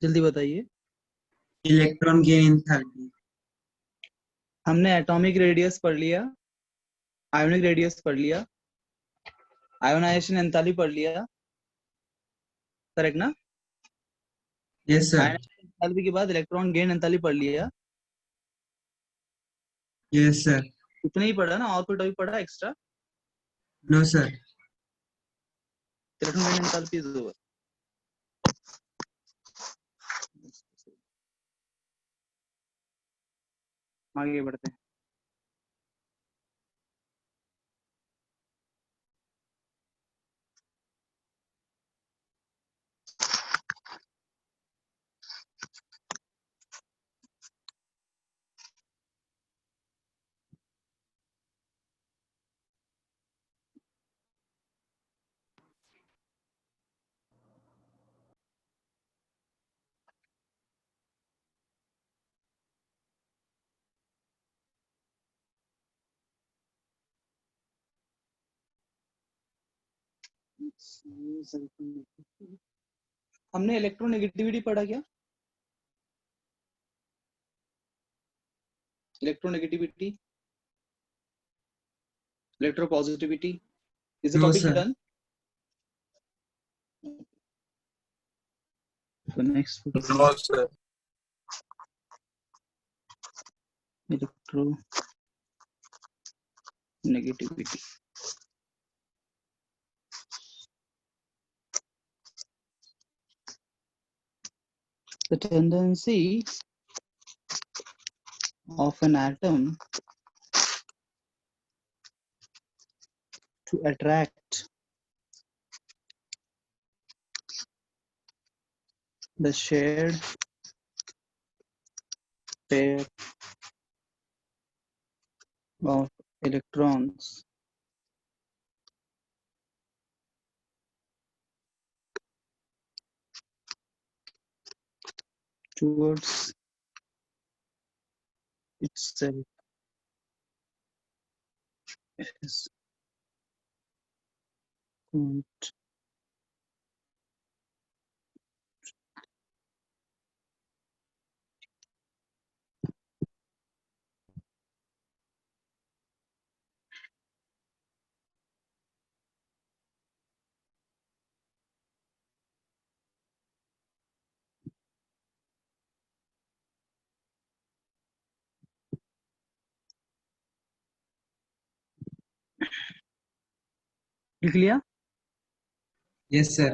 जल्दी बताइए। Electron gain enthalpy. हमने एटॉमिक रेडियस पढ़ लिया, आयोनिक रेडियस पढ़ लिया, आयोनाइजेशन एंथैल्पी पढ़ लिया, करेक्ट ना? Yes sir. आयोनाइजेशन एंथैल्पी के बाद इलेक्ट्रॉन गेन एंथैल्पी पढ़ लिया। Yes sir. इतना ही पढ़ा ना, और कोई टॉपिक पढ़ा extra? No sir. Electron gain enthalpy is over. आगे बढ़ते हैं। हमने इलेक्ट्रोनेगेटिविटी पढ़ा क्या? Electronegativity, electropositivity, is the no topic sir. Done? So next would be no sir. electronegativity. The tendency of an atom to attract the shared pair of electrons towards itself is called लिख लिया। Yes sir.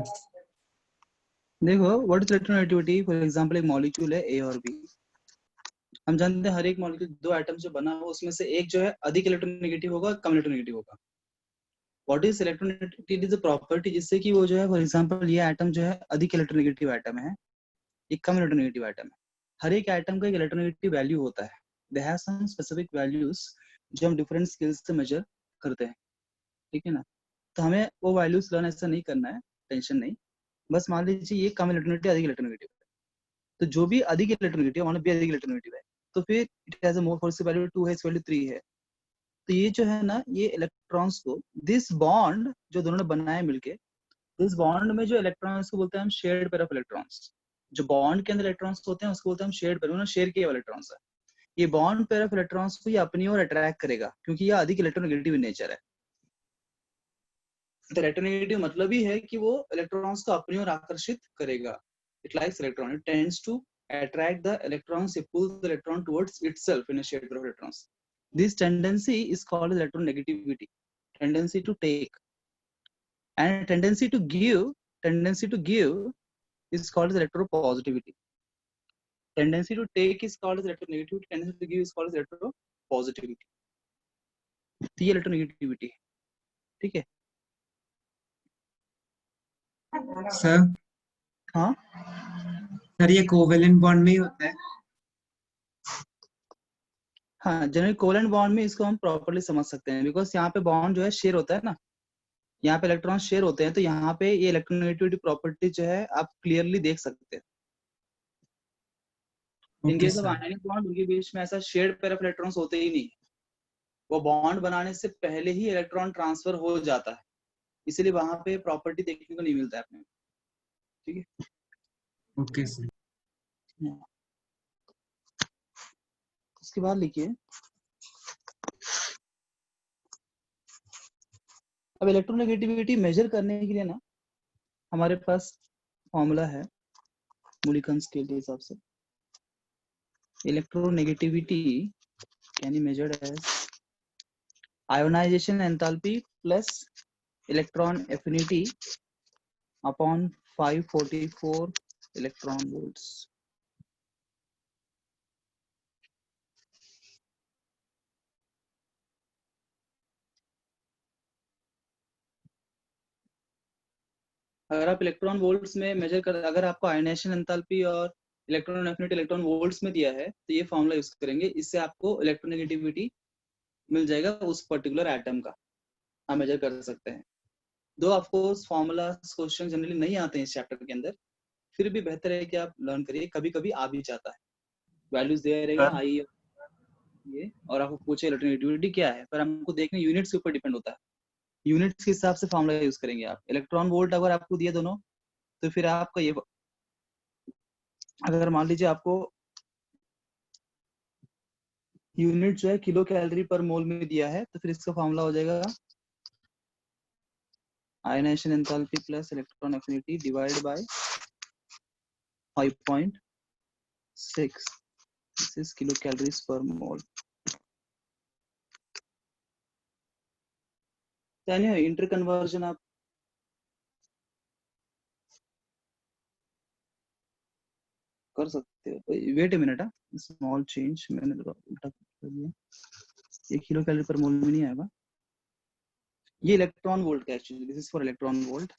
देखो, what is electronegativity? For example एक molecule है A और B. हम जानते हैं हर एक मॉलिक्यूल दो एटम से बना हुआ, उसमें से एक जो है अधिक इलेक्ट्रोनेगेटिव होगा, कम इलेक्ट्रोनेगेटिव होगा। What is electronegativity? Is a property जिससे कि वो जो है, फॉर एग्जांपल ये एटम जो है अधिक इलेक्ट्रोनेगेटिव एटम है, एक कम इलेक्ट्रोनेगेटिव एटम है। हर एक एटम का एक इलेक्ट्रोनेगेटिव वैल्यू होता है। They have some specific values जो हम डिफरेंट स्केल्स से मेजर करते हैं, ठीक है ना? तो हमें वो वैल्यूज लर्न ऐसा नहीं करना है, टेंशन नहीं। बस मान लीजिए ये कम इलेक्ट्रोनेगेटिव, अधिक इलेक्ट्रोनेगेटिव है, तो जो भी अधिक इलेक्ट्रोनेगेटिव वहां भी अधिक इलेक्ट्रोनेगेटिव है, तो फिर it has a more force value 2 है, इस वैल्यू 3 है। तो ये जो है ना, ये इलेक्ट्रॉन्स को, दिस बॉन्ड जो दोनों ने बनाया मिलके, इस बॉन्ड में जो इलेक्ट्रॉन्स को बोलते हैं हम शेयर्ड पेयर ऑफ इलेक्ट्रॉन्स। जो बॉन्ड के अंदर इलेक्ट्रॉन्स होते हैं उसको बोलते हैं हम शेयर्ड पेयर, उन्होंने शेयर किए हुए इलेक्ट्रॉन्स है। ये बॉन्ड पेयर ऑफ इलेक्ट्रॉन्स को ये अपनी ओर अट्रैक्ट करेगा क्योंकि ये अधिक इलेक्ट्रोनेगेटिव इन नेचर है। तो इलेक्ट्रोनेगेटिव मतलब ही है कि वो इलेक्ट्रॉन्स को अपनी ओर आकर्षित करेगा। It likes electron, it tends to attract the electrons, it pulls the electron towards itself in a shared pair of electrons. This tendency is called electronegativity, tendency to take. And tendency to give is called as electropositivity. Tendency to take is called as electronegativity, tendency to give is called as electropositivity. तो ये electronegativity, ठीक है? Sir. हाँ, sir ये covalent bond में ही होता है? हाँ, जनरली कोवेलेंट बॉन्ड में इसको हम प्रॉपर्ली समझ सकते हैं, बिकॉज यहाँ पे बॉन्ड जो है शेयर होता है ना, यहाँ पे इलेक्ट्रॉन शेयर होते हैं, तो यहाँ पे ये इलेक्ट्रोनेगेटिविटी प्रॉपर्टी जो है आप क्लियरली देख सकते हैं। In okay case of sir. Ionic bond उनके बीच में ऐसा शेयर्ड पेयर ऑफ इलेक्ट्रॉन्स होते ही नहीं, वो बॉन्ड बनाने से पहले ही इलेक्ट्रॉन ट्रांसफर हो जाता है, इसलिए वहां पे प्रॉपर्टी देखने को नहीं मिलता है अपने, ठीक है? Okay sir. उसके बाद लिखिए अब इलेक्ट्रोनेगेटिविटी मेजर करने के लिए ना हमारे पास फॉर्मूला है मूलिकन स्केल के हिसाब से। Electronegativity can be measured as ionization enthalpy plus electron affinity upon 544 electron volts. अगर आप इलेक्ट्रॉन वोल्ट्स में मेजर कर, अगर आपको आयनाइजेशन एंथैल्पी और इलेक्ट्रॉन एफिनिटी इलेक्ट्रॉन वोल्ट्स में दिया है तो ये फॉर्मूला यूज करेंगे, इससे आपको इलेक्ट्रोनेगेटिविटी मिल जाएगा उस पर्टिकुलर एटम का, आप मेजर कर सकते हैं। दो आपको फॉर्मूला क्वेश्चन जनरली नहीं आते हैं इस चैप्टर के अंदर, फिर भी बेहतर है कि आप लर्न करिए, कभी कभी आ भी जाता है। वैल्यूज दे रहेगा आई ये, और आपको पूछे इलेक्ट्रोनेगेटिविटी क्या है, पर हमको देखने यूनिट्स के ऊपर डिपेंड होता है, यूनिट्स के हिसाब से फॉर्मूला यूज करेंगे आप। इलेक्ट्रॉन वोल्ट अगर आपको दिए दोनों तो फिर आपका ये, अगर मान लीजिए आपको यूनिट जो है किलो कैलोरी पर मोल में दिया है तो फिर इसका फॉर्मूला हो जाएगा ionisation enthalpy plus electron affinity divided by 5.6, this is kilo calories per mole. यानी इंटर कन्वर्जन आप कर सकते हो। Wait a minute, small change, मैंने उल्टा कर दिया, ये किलो कैलोरी पर मोल में नहीं आएगा, ये इलेक्ट्रॉन वोल्ट का actually, this is for electron volt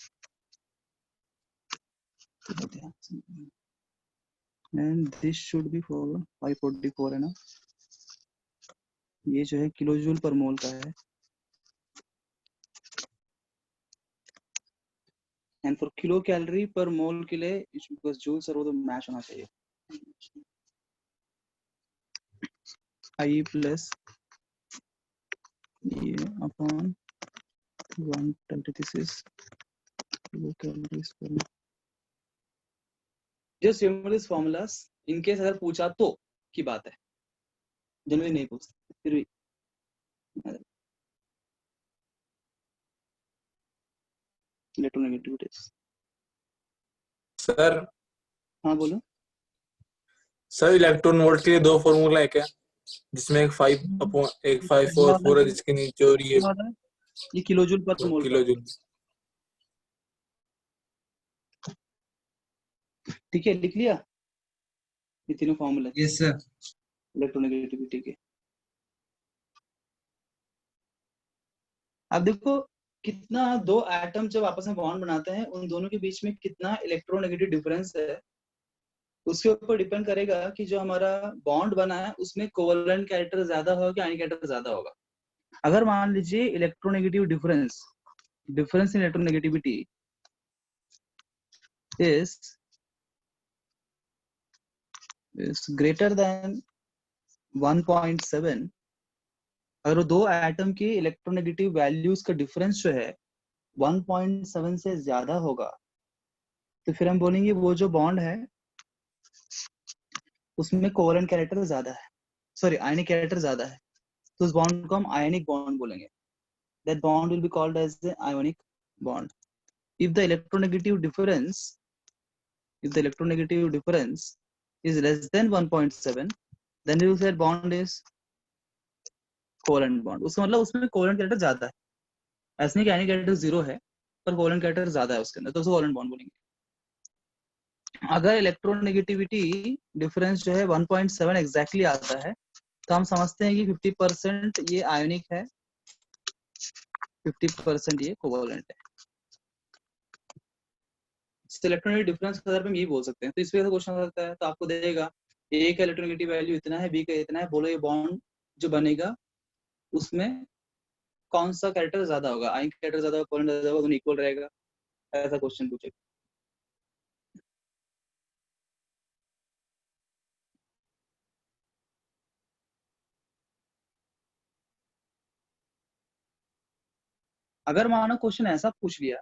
and this should be for 544 है ना, ये जो है किलो जूल पर मोल का है, एंड फॉर किलो कैलोरी पर मोल के लिए बिकॉज जूल सर वो तो मैच होना चाहिए, आई प्लस ये upon 130, this is kilo calories per mole. Just remember this formulas in case अगर पूछा तो की बात है, जनरली नहीं पूछते फिर भी। इलेक्ट्रोनेगेटिविटी सर हाँ बोलो। सर इलेक्ट्रॉन वोल्ट के लिए दो फॉर्मूला है क्या, जिसमें एक 5/4 है जिसके नीचे और ये किलो जूल पर मोल किलो जूल। ठीक है, लिख लिया ये तीनों फॉर्मूले यस सर। इलेक्ट्रोनेगेटिविटी के। अब देखो कितना दो एटम जब आपस में बॉन्ड बनाते हैं उन दोनों के बीच में कितना इलेक्ट्रोनेगेटिव डिफरेंस है, उसके ऊपर डिपेंड करेगा कि जो हमारा बॉन्ड बना है उसमें कोवलेंट कैरेक्टर ज्यादा होगा कि आयनिक कैरेक्टर ज्यादा होगा। अगर मान लीजिए electronegative difference in electronegativity is greater than 1.7, अगर वो दो एटम की इलेक्ट्रोनेगेटिव वैल्यूज का डिफरेंस जो है 1.7 से ज्यादा होगा तो फिर हम बोलेंगे वो जो बॉन्ड है उसमें कोवलेंट कैरेक्टर ज्यादा है, सॉरी आयनिक कैरेक्टर ज्यादा है, तो उस बॉन्ड को हम आयनिक बॉन्ड बोलेंगे। That bond will be called as the ionic bond. If the electronegative difference is less than 1.7, then you say bond is covalent bond. उसका मतलब उसमें कोवलेंट कैरेक्टर ज्यादा है, ऐसा नहीं कि आयनिक कैरेक्टर 0 है पर कोवलेंट कैरेक्टर ज्यादा है उसके अंदर, तो उसको कोवलेंट बॉन्ड बोलेंगे। अगर इलेक्ट्रोनेगेटिविटी डिफरेंस जो है 1.7 एग्जैक्टली आता है तो हम समझते हैं कि 50% ये आयोनिक है, 50% ये कोवलेंट है। इलेक्ट्रोनेगेटिव डिफरेंस के आधार पर हम यही बोल सकते हैं। तो इस वजह से क्वेश्चन आ सकता है तो आपको देगा ए का इलेक्ट्रोनेगेटिव वैल्यू इतना है, बी का इतना है, बोलो ये बॉन्ड जो बनेगा उसमें कौन सा कैरेक्टर ज्यादा होगा, आयनिक कैरेक्टर ज्यादा होगा, कोवलेंट ज्यादा होगा, दोनों इक्वल रहेगा, ऐसा क्वेश्चन पूछेगा। अगर मानो क्वेश्चन ऐसा पूछ लिया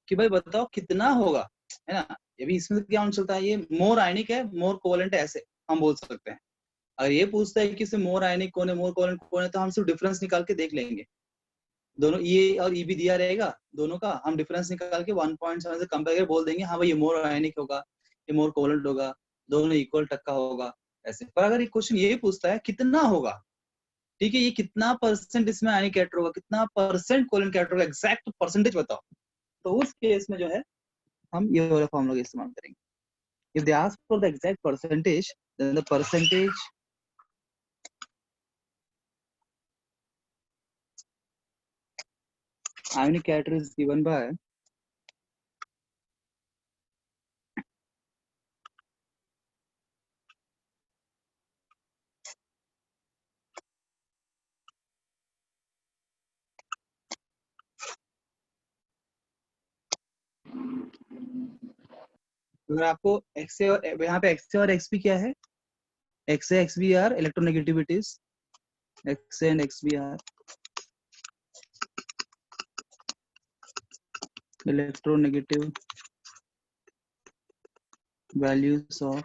कि भाई बताओ कितना होगा है ना। ये भी इसमें क्या चलता है, ये मोर आयनिक है, मोर कोवेलेंट है, ऐसे हम बोल सकते हैं। अगर ये पूछता है कि इसमें मोर आयनिक कौन है, मोर कोवेलेंट कौन है, तो हम सिर्फ डिफरेंस निकाल के देख लेंगे। दोनों ए और ई भी दिया रहेगा दोनों का, हम डिफरेंस निकाल के 1.7 से कंपेयर करके बोल देंगे हाँ भाई ये मोर आयनिक होगा, ये मोर कोवेलेंट होगा, दोनों इक्वल टक्का होगा ऐसे। पर अगर ये क्वेश्चन ये पूछता है कितना होगा, ठीक है, ये कितना परसेंट इसमें आयनिक कैरेक्टर होगा, कितना परसेंट कोवेलेंट कैरेक्टर होगा, एग्जैक्ट परसेंटेज बताओ, तो उस केस में जो है हम ये वाला फॉर्मूला का इस्तेमाल करेंगे। If they ask for the exact percentage, then the percentage ionic character is given by अगर आपको एक्स और यहाँ पे एक्स और एक्स भी क्या है, X X B are electronegativities, X and X B are electronegative values of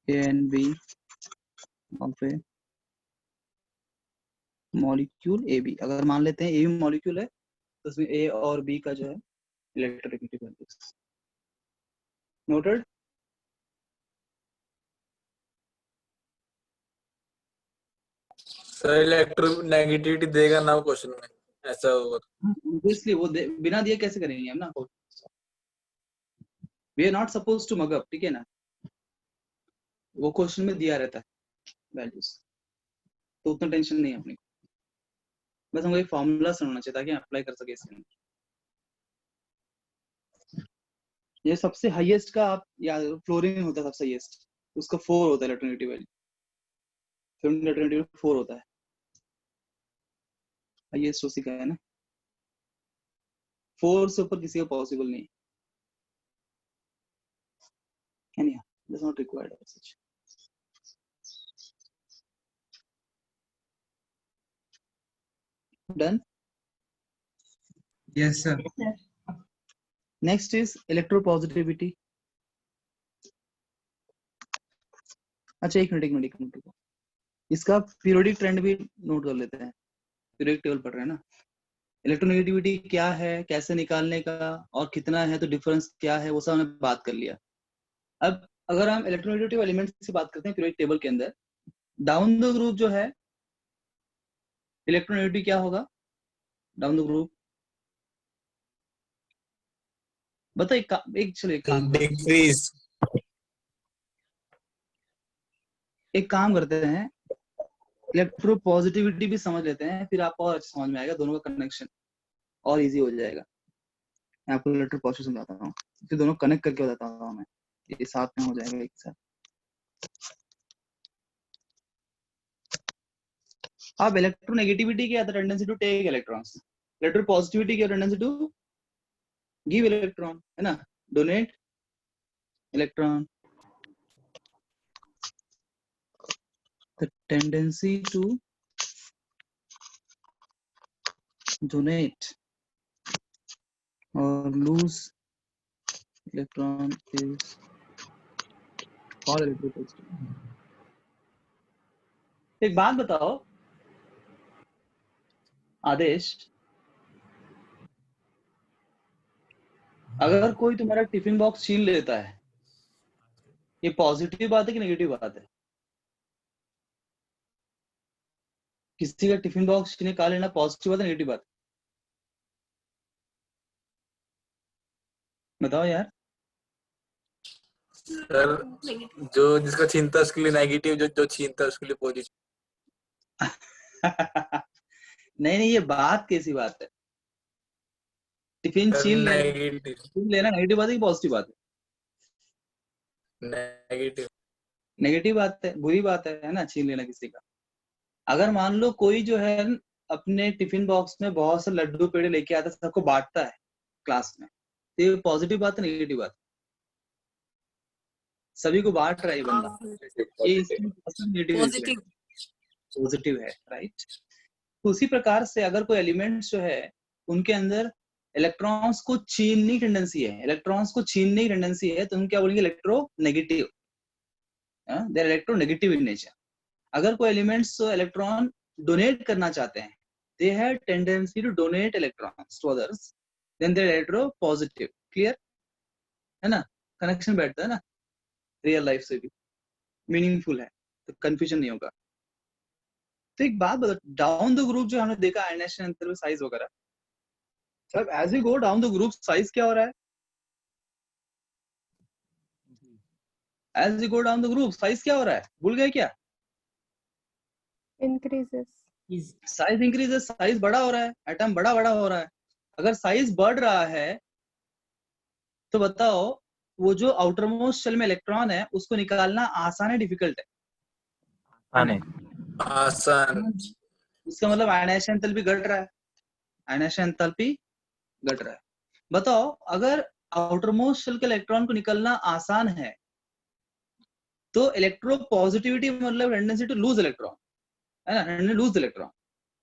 A and B of a molecule AB। अगर मान लेते हैं A भी मॉलिक्यूल है तो उसमें A और B का जो है electronegative values. Noted. Sir electronegativity देगा ना क्वेश्चन में, ऐसा होगा ऑब्वियसली वो बिना दिए कैसे करेंगे हम ना, we are not suppose to mug up, ठीक है ना, वो क्वेश्चन में दिया रहता है वैल्यूज, तो उतना टेंशन नहीं है अपने को, बस हमको एक फॉर्मूला समझना चाहिए ताकि अप्लाई कर सके इसके अंदर। ये सबसे हाईएस्ट का आप या फ्लोरीन होता है सबसे हाईएस्ट, उसका 4 होता है इलेक्ट्रोनेगेटिव वैल्यू, फ्लोरीन इलेक्ट्रोनेगेटिव 4 होता है, हाईएस्ट उसी का है ना, 4 से ऊपर किसी का पॉसिबल नहीं है नहीं, that's not required as such. Done. Yes, sir. Next is electropositivity. अच्छा एक मिनट इसका पीरियोडिक ट्रेंड भी नोट कर लेते हैं, पीरियोडिक टेबल पढ़ रहे हैं ना। इलेक्ट्रोनेगेटिविटी क्या है, कैसे निकालने का और कितना है, तो डिफरेंस क्या है, वो सब हमने बात कर लिया। अब अगर हम इलेक्ट्रोनेगेटिव एलिमेंट से बात करते हैं पीरियोडिक टेबल के अंदर, डाउन द ग्रुप जो है इलेक्ट्रोनेगेटिविटी क्या होगा, डाउन द ग्रुप बताओ। डिक्रीज। एक काम करते हैं, इलेक्ट्रोपॉजिटिविटी भी समझ लेते हैं, फिर आपको और अच्छा समझ में आएगा, दोनों का कनेक्शन और इजी हो जाएगा। मैं आपको इलेक्ट्रोपॉजिटिव समझाता हूँ, फिर दोनों कनेक्ट करके बताता हूँ मैं, ये साथ में हो जाएगा एक साथ। अब इलेक्ट्रोनेगेटिविटी क्या है, tendency to take electrons, electropositivity क्या, टेंडेंसी टू गिव इलेक्ट्रॉन, है ना, donate electron. The tendency to donate or lose electron is called electropositivity। एक बात बताओ आदेश, अगर कोई तुम्हारा टिफिन बॉक्स छीन लेता है, ये पॉजिटिव बात है कि नेगेटिव बात है? किसी का टिफिन बॉक्स निकाल लेना पॉजिटिव बात है नेगेटिव बात? बताओ यार। सर जो जिसका छीनता है उसके लिए नेगेटिव, जो छीनता है उसके लिए पॉजिटिव। नहीं ये बात कैसी बात है, टिफिन छीन लेना नेगेटिव बात है कि पॉजिटिव बात है? नेगेटिव। नेगेटिव बात है, बुरी बात है ना छीन लेना किसी का। अगर मान लो कोई जो है अपने टिफिन बॉक्स में बहुत से लड्डू पेड़े लेके आता है, सबको बांटता है क्लास में, तो ये पॉजिटिव बात है नेगेटिव बात? सभी को बांट रहा है ये बंदा, ये पॉजिटिव है, राइट। तो उसी प्रकार से अगर कोई एलिमेंट्स जो है उनके अंदर इलेक्ट्रॉन्स को छीनने की टेंडेंसी है, इलेक्ट्रॉन्स को छीनने की टेंडेंसी है, तो हम क्या बोलेंगे, electronegative, they are electronegative in nature. अगर कोई एलिमेंट्स इलेक्ट्रॉन डोनेट करना चाहते हैं, they have tendency to donate electrons to others, then they are electropositive. Clear है ना, कनेक्शन बैठता है ना रियल लाइफ से भी, मीनिंगफुल है, तो कंफ्यूजन नहीं होगा। तो एक बात बता, डाउन द ग्रुप जो हमने देखा आयनाइजेशन एंथैल्पी साइज वगैरह, सब as you go down the group size क्या हो रहा है, as you go down the group size क्या हो रहा है, भूल गए क्या? increases साइज इंक्रीजेस, साइज बड़ा हो रहा है, एटम बड़ा बड़ा हो रहा है। अगर साइज बढ़ रहा है तो बताओ वो जो आउटर मोस्ट शेल में इलेक्ट्रॉन है उसको निकालना आसान है डिफिकल्ट है? आसान। इसका मतलब आयनाइजेशन एंथैल्पी घट रहा है, आयनाइजेशन एंथैल्पी घट रहा है। बताओ अगर आउटर मोस्ट शेल के इलेक्ट्रॉन को निकलना आसान है तो इलेक्ट्रोपॉजिटिविटी मतलब टेंडेंसी टू लूज इलेक्ट्रॉन है ना, लूज इलेक्ट्रॉन।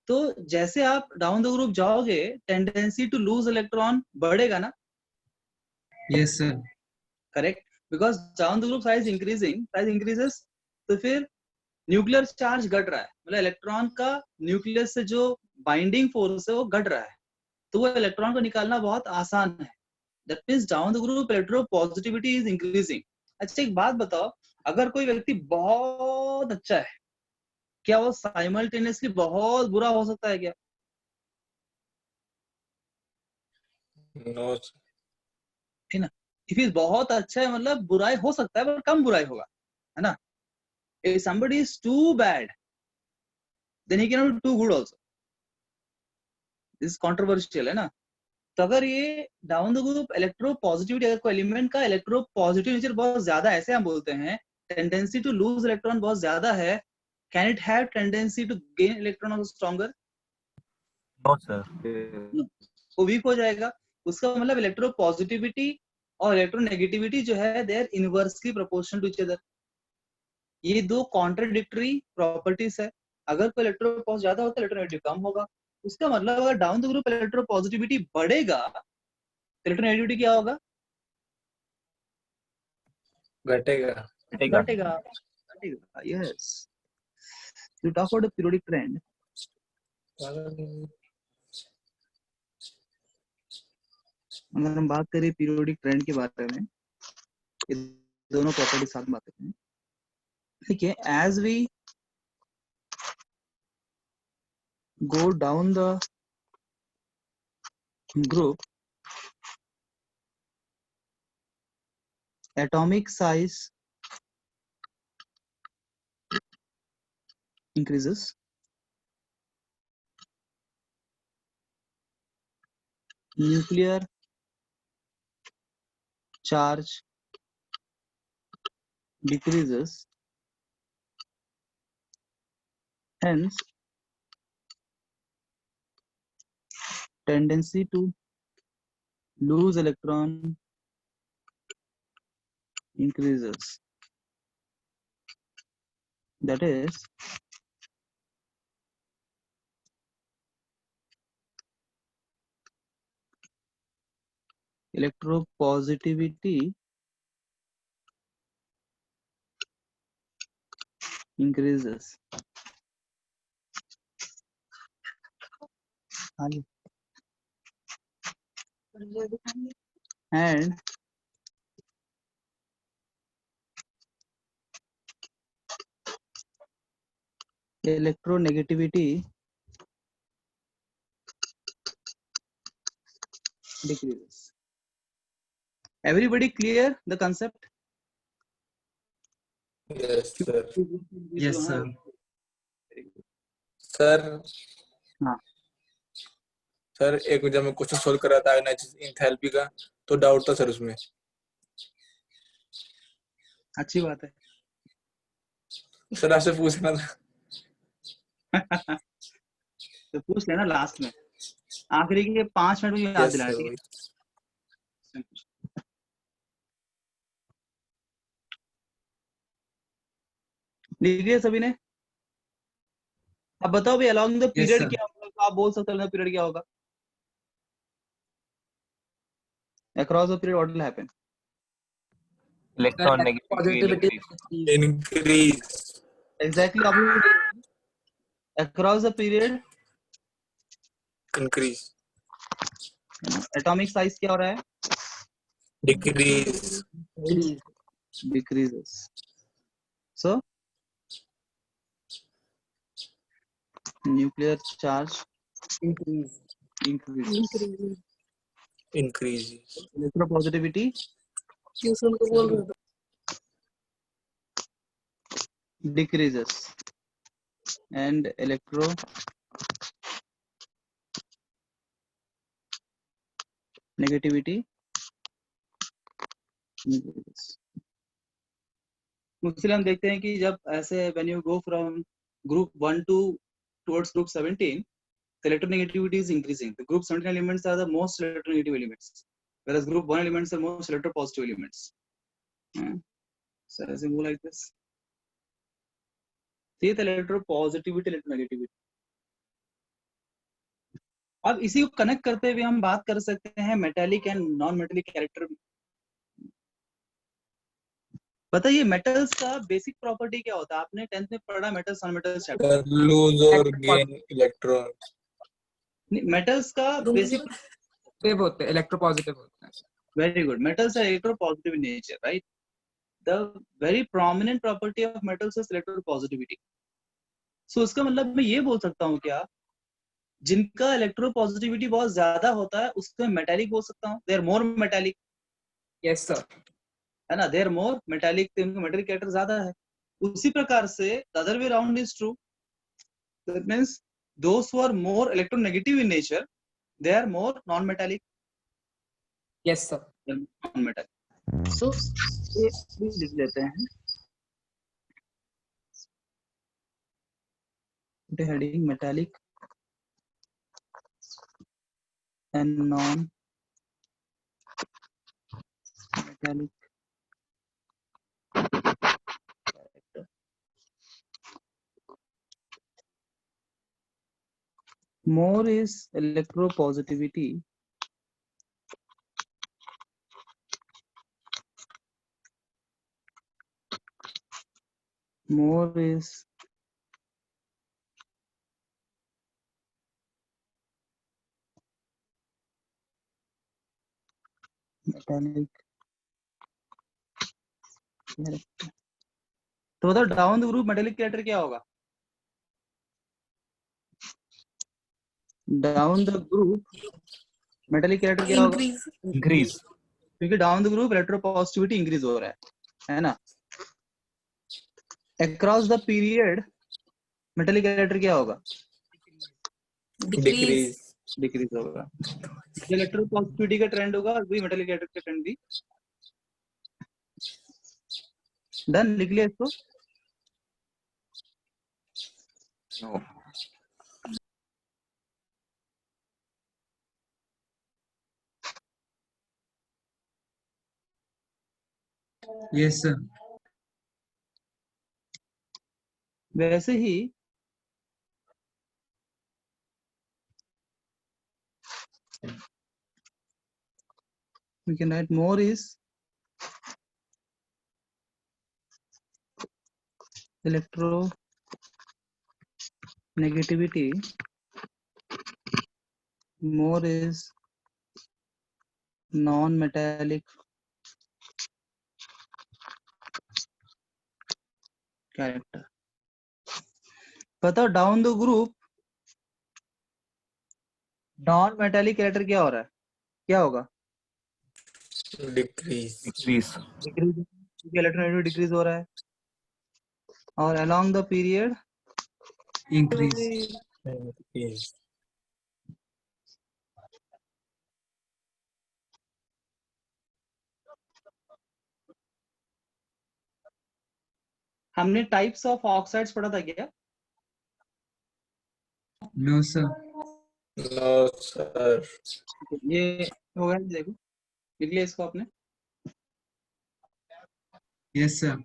तो जैसे आप डाउन द ग्रुप जाओगे टेंडेंसी टू लूज इलेक्ट्रॉन बढ़ेगा ना? Yes sir. Correct, because down the group size increases, तो फिर न्यूक्लियर चार्ज घट रहा है, मतलब इलेक्ट्रॉन का न्यूक्लियस से जो बाइंडिंग फोर्स है वो घट रहा है, तो वो इलेक्ट्रॉन को निकालना बहुत आसान है। That means down the group electropositivity is increasing. अच्छा एक बात बताओ, अगर कोई व्यक्ति बहुत अच्छा है, क्या वो साइमल्टेनियसली बहुत बुरा हो सकता है क्या? नो। है ना, इफ इज बहुत अच्छा है मतलब बुराई हो सकता है पर कम बुराई होगा, है ना। If somebody is too bad then he cannot be too good also, this is controversial है ना। तो अगर ये डाउन द ग्रुप इलेक्ट्रोपॉजिटिविटी, अगर कोई एलिमेंट का इलेक्ट्रोपॉजिटिव नेचर बहुत ज्यादा है, ऐसे हम बोलते हैं टेंडेंसी टू लूज इलेक्ट्रॉन बहुत ज्यादा है, can it have tendency to gain electron also stronger? No sir. वो वीक हो जाएगा। उसका मतलब इलेक्ट्रोपॉजिटिविटी और इलेक्ट्रोनेगेटिविटी जो है they are inversely proportional to each other. ये दो कॉन्ट्राडिक्टरी प्रॉपर्टीज है। अगर कोई इलेक्ट्रोपॉज ज्यादा होता है इलेक्ट्रोनेगेटिव कम होगा। उसका मतलब अगर डाउन द ग्रुप इलेक्ट्रोपॉजिटिविटी बढ़ेगा इलेक्ट्रोनेगेटिविटी क्या होगा? घटेगा। घटेगा। Yes, you talk about the periodic trend. अगर हम बात करें पीरियोडिक ट्रेंड के बारे में, ये दोनों प्रॉपर्टी साथ में बात करते हैं। देखिए, as we go down the group, atomic size increases, nuclear charge decreases, hence tendency to lose electron increases. That is, electropositivity increases. And electronegativity decreases. Everybody clear the concept? Yes sir. Yes sir. Sir हाँ, sir एक जब मैं question solve कर रहा था ionization enthalpy का, तो doubt था सर उसमें। अच्छी बात है। सर आपसे पूछना था। तो पूछ लेना लास्ट में, आखिरी के 5 मिनट में याद यस दिलाना, सर। ठीक है? लिख लिया सभी ने? अब बताओ भी along the Yes, period sir. क्या होगा, तो आप बोल सकते हो पीरियड क्या होगा? Across the period, what will happen? Electron negativity will Positivity increase. Increase. Exactly opposite. Across the period, Increase. atomic size क्या हो रहा है? Decrease. Decreases. So nuclear charge increase. increases. Increase. Electropositivity decreases and electronegativity increases. इसलिए हम देखते हैं कि जब ऐसे when you go from group 1 to towards group 17, the electronegativity is increasing. The group 17 elements are the most electronegative elements, whereas group 1 elements are most electropositive elements. So as we move like this, see the electropositivity, electronegativity. अब इसी को connect करते हुए हम बात कर सकते हैं metallic and non metallic character. पता है ये मेटल्स का बेसिक प्रॉपर्टी क्या होता है? आपने 10th में पढ़ा metals non metals chapter. Lose or gain electron. Metals का बेसिक पॉजिटिव होते हैं, इलेक्ट्रोपॉजिटिव होते हैं. Very good. Metals are electropositive in nature, right? The very prominent property of metals is electropositivity. So इसका मतलब मैं ये बोल सकता हूँ क्या, जिनका इलेक्ट्रोपॉजिटिविटी बहुत ज्यादा होता है उसको मेटालिक बोल सकता हूँ. They are more metallic. Yes sir. है ना? दे आर मोर मेटालिक, उनका मेटालिक कैरेक्टर ज्यादा है. उसी प्रकार से the other way round is true. That means those who are more electronegative in nature, they are more non metallic. Yes sir. Non metallic. So ये भी लिख लेते हैं. The heading metallic and non-metallic character. More is electropositivity. More is metallic character. तो बताओ down the group metallic character क्या होगा? Down the group metallic character क्या होगा? Increase. क्योंकि down the group electropositivity increase हो रहा है ना? Across the period metallic character क्या होगा? Decrease. डिक्रीज होगा. इलेक्ट्रोपॉजिटिविटी का ट्रेंड होगा और वही मेटालिक कैरेक्टर का ट्रेंड भी. डन. लिख लिया इसको. No. Yes sir. वैसे ही we can write more is electronegativity, more is non-metallic character. बताओ down the group non metallic character क्या हो रहा है? क्या होगा? Decrease. Decrease. डिक्रीज. क्योंकि इलेक्ट्रोनेगेटिव डिक्रीज हो रहा है. और along the period increase. Increase. हमने टाइप्स ऑफ ऑक्साइड्स पढ़ा था क्या? No sir. No, sir. ये होगा. देखो लिख लिया इसको आपने. Yes sir.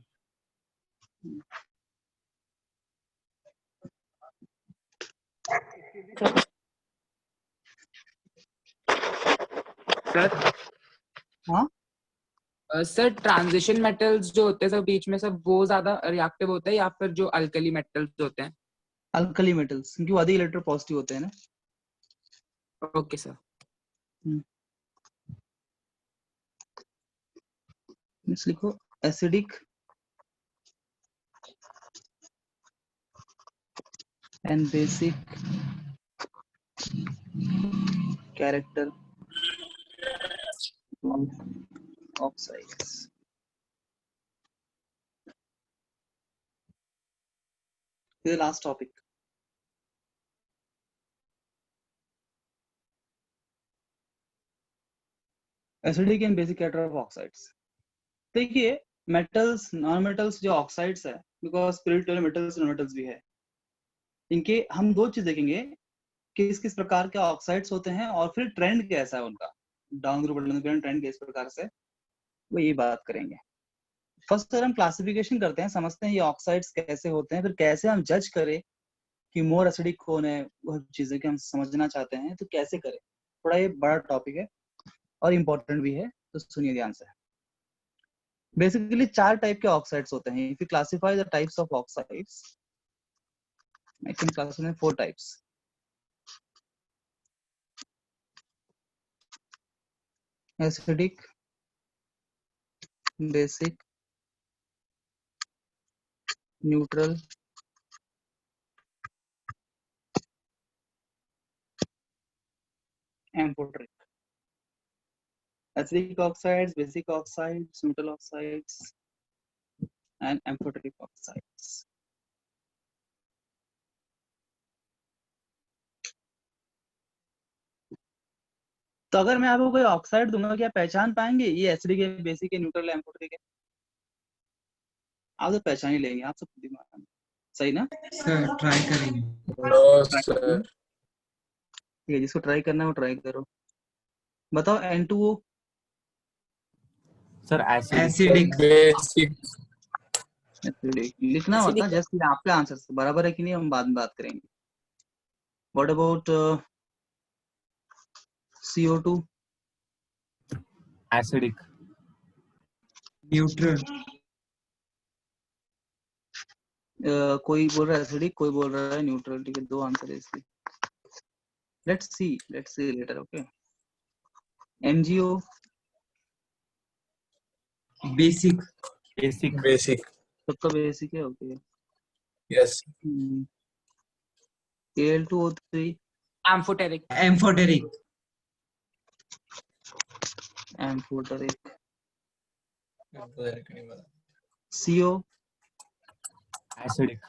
सर हाँ सर ट्रांजिशन मेटल्स जो होते हैं सब बीच में सब वो ज्यादा रिएक्टिव होते हैं या फिर जो अल्कली मेटल्स होते हैं? अल्कली मेटल्स, क्योंकि वो अधिक इलेक्ट्रोपॉजिटिव होते हैं ना। Okay sir. नेक्स्ट लिखो acidic and basic character oxides. ये last topic. Acidic and basic character of oxides. देखिए मेटल्स नॉन मेटल्स जो ऑक्साइड्स है, because spirit metals non metals भी है, इनके हम दो चीज देखेंगे, किस किस प्रकार के ऑक्साइड्स होते हैं और फिर ट्रेंड कैसा है उनका, डाउन ग्रुप ट्रेंड किस प्रकार से, वो ये बात करेंगे। फर्स्ट अगर हम क्लासिफिकेशन करते हैं, समझते हैं ये ऑक्साइड्स कैसे होते हैं, फिर कैसे हम जज करें कि मोर एसिडिक कौन है, वो चीजें कि हम समझना चाहते हैं तो कैसे करें। थोड़ा ये बड़ा टॉपिक है और इम्पोर्टेंट भी है, तो सुनिए ध्यान से। बेसिकली 4 टाइप के ऑक्साइड्स होते हैं। If you classify the types of oxides, I can classify 4 types. Acidic, basic, neutral, amphoteric. Acidic oxides, basic oxides, neutral oxides, and amphoteric oxides. तो अगर मैं आपको कोई ऑक्साइड दूंगा, क्या पहचान पाएंगे ये एसिडिक है, बेसिक है, न्यूट्रल है, एम्फोटेरिक है? आप तो पहचान ही लेंगे, आप सब दिमाग, सही ना? सर ट्राई करेंगे। सर ठीक है, जिसको ट्राई करना है वो ट्राई करो। बताओ N2O। Sir, acid. Acidic. Basic acidic लिखना मत, जस्ट आपके आंसर से बराबर है कि नहीं हम बाद में बात करेंगे। What about CO2? Acidic. Neutral. कोई बोल रहा है एसिडिक, कोई बोल रहा है न्यूट्रल। ठीक है, 2 आंसर है इसके। Let's see later. Okay, MgO? Basic. Basic. Basic सबका बेसिक है। Okay. Yes Al2O3? Amphoteric. Amphoteric. Amphoteric. CO? Acidic.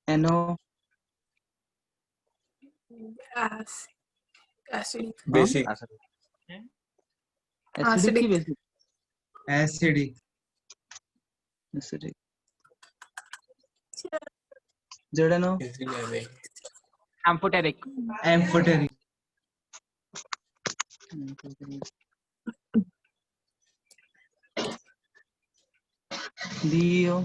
NO? Acidic. Basic acidic की basic? Acidic. Acidic. ZNO? Amphoteric. Amphoteric. DEO?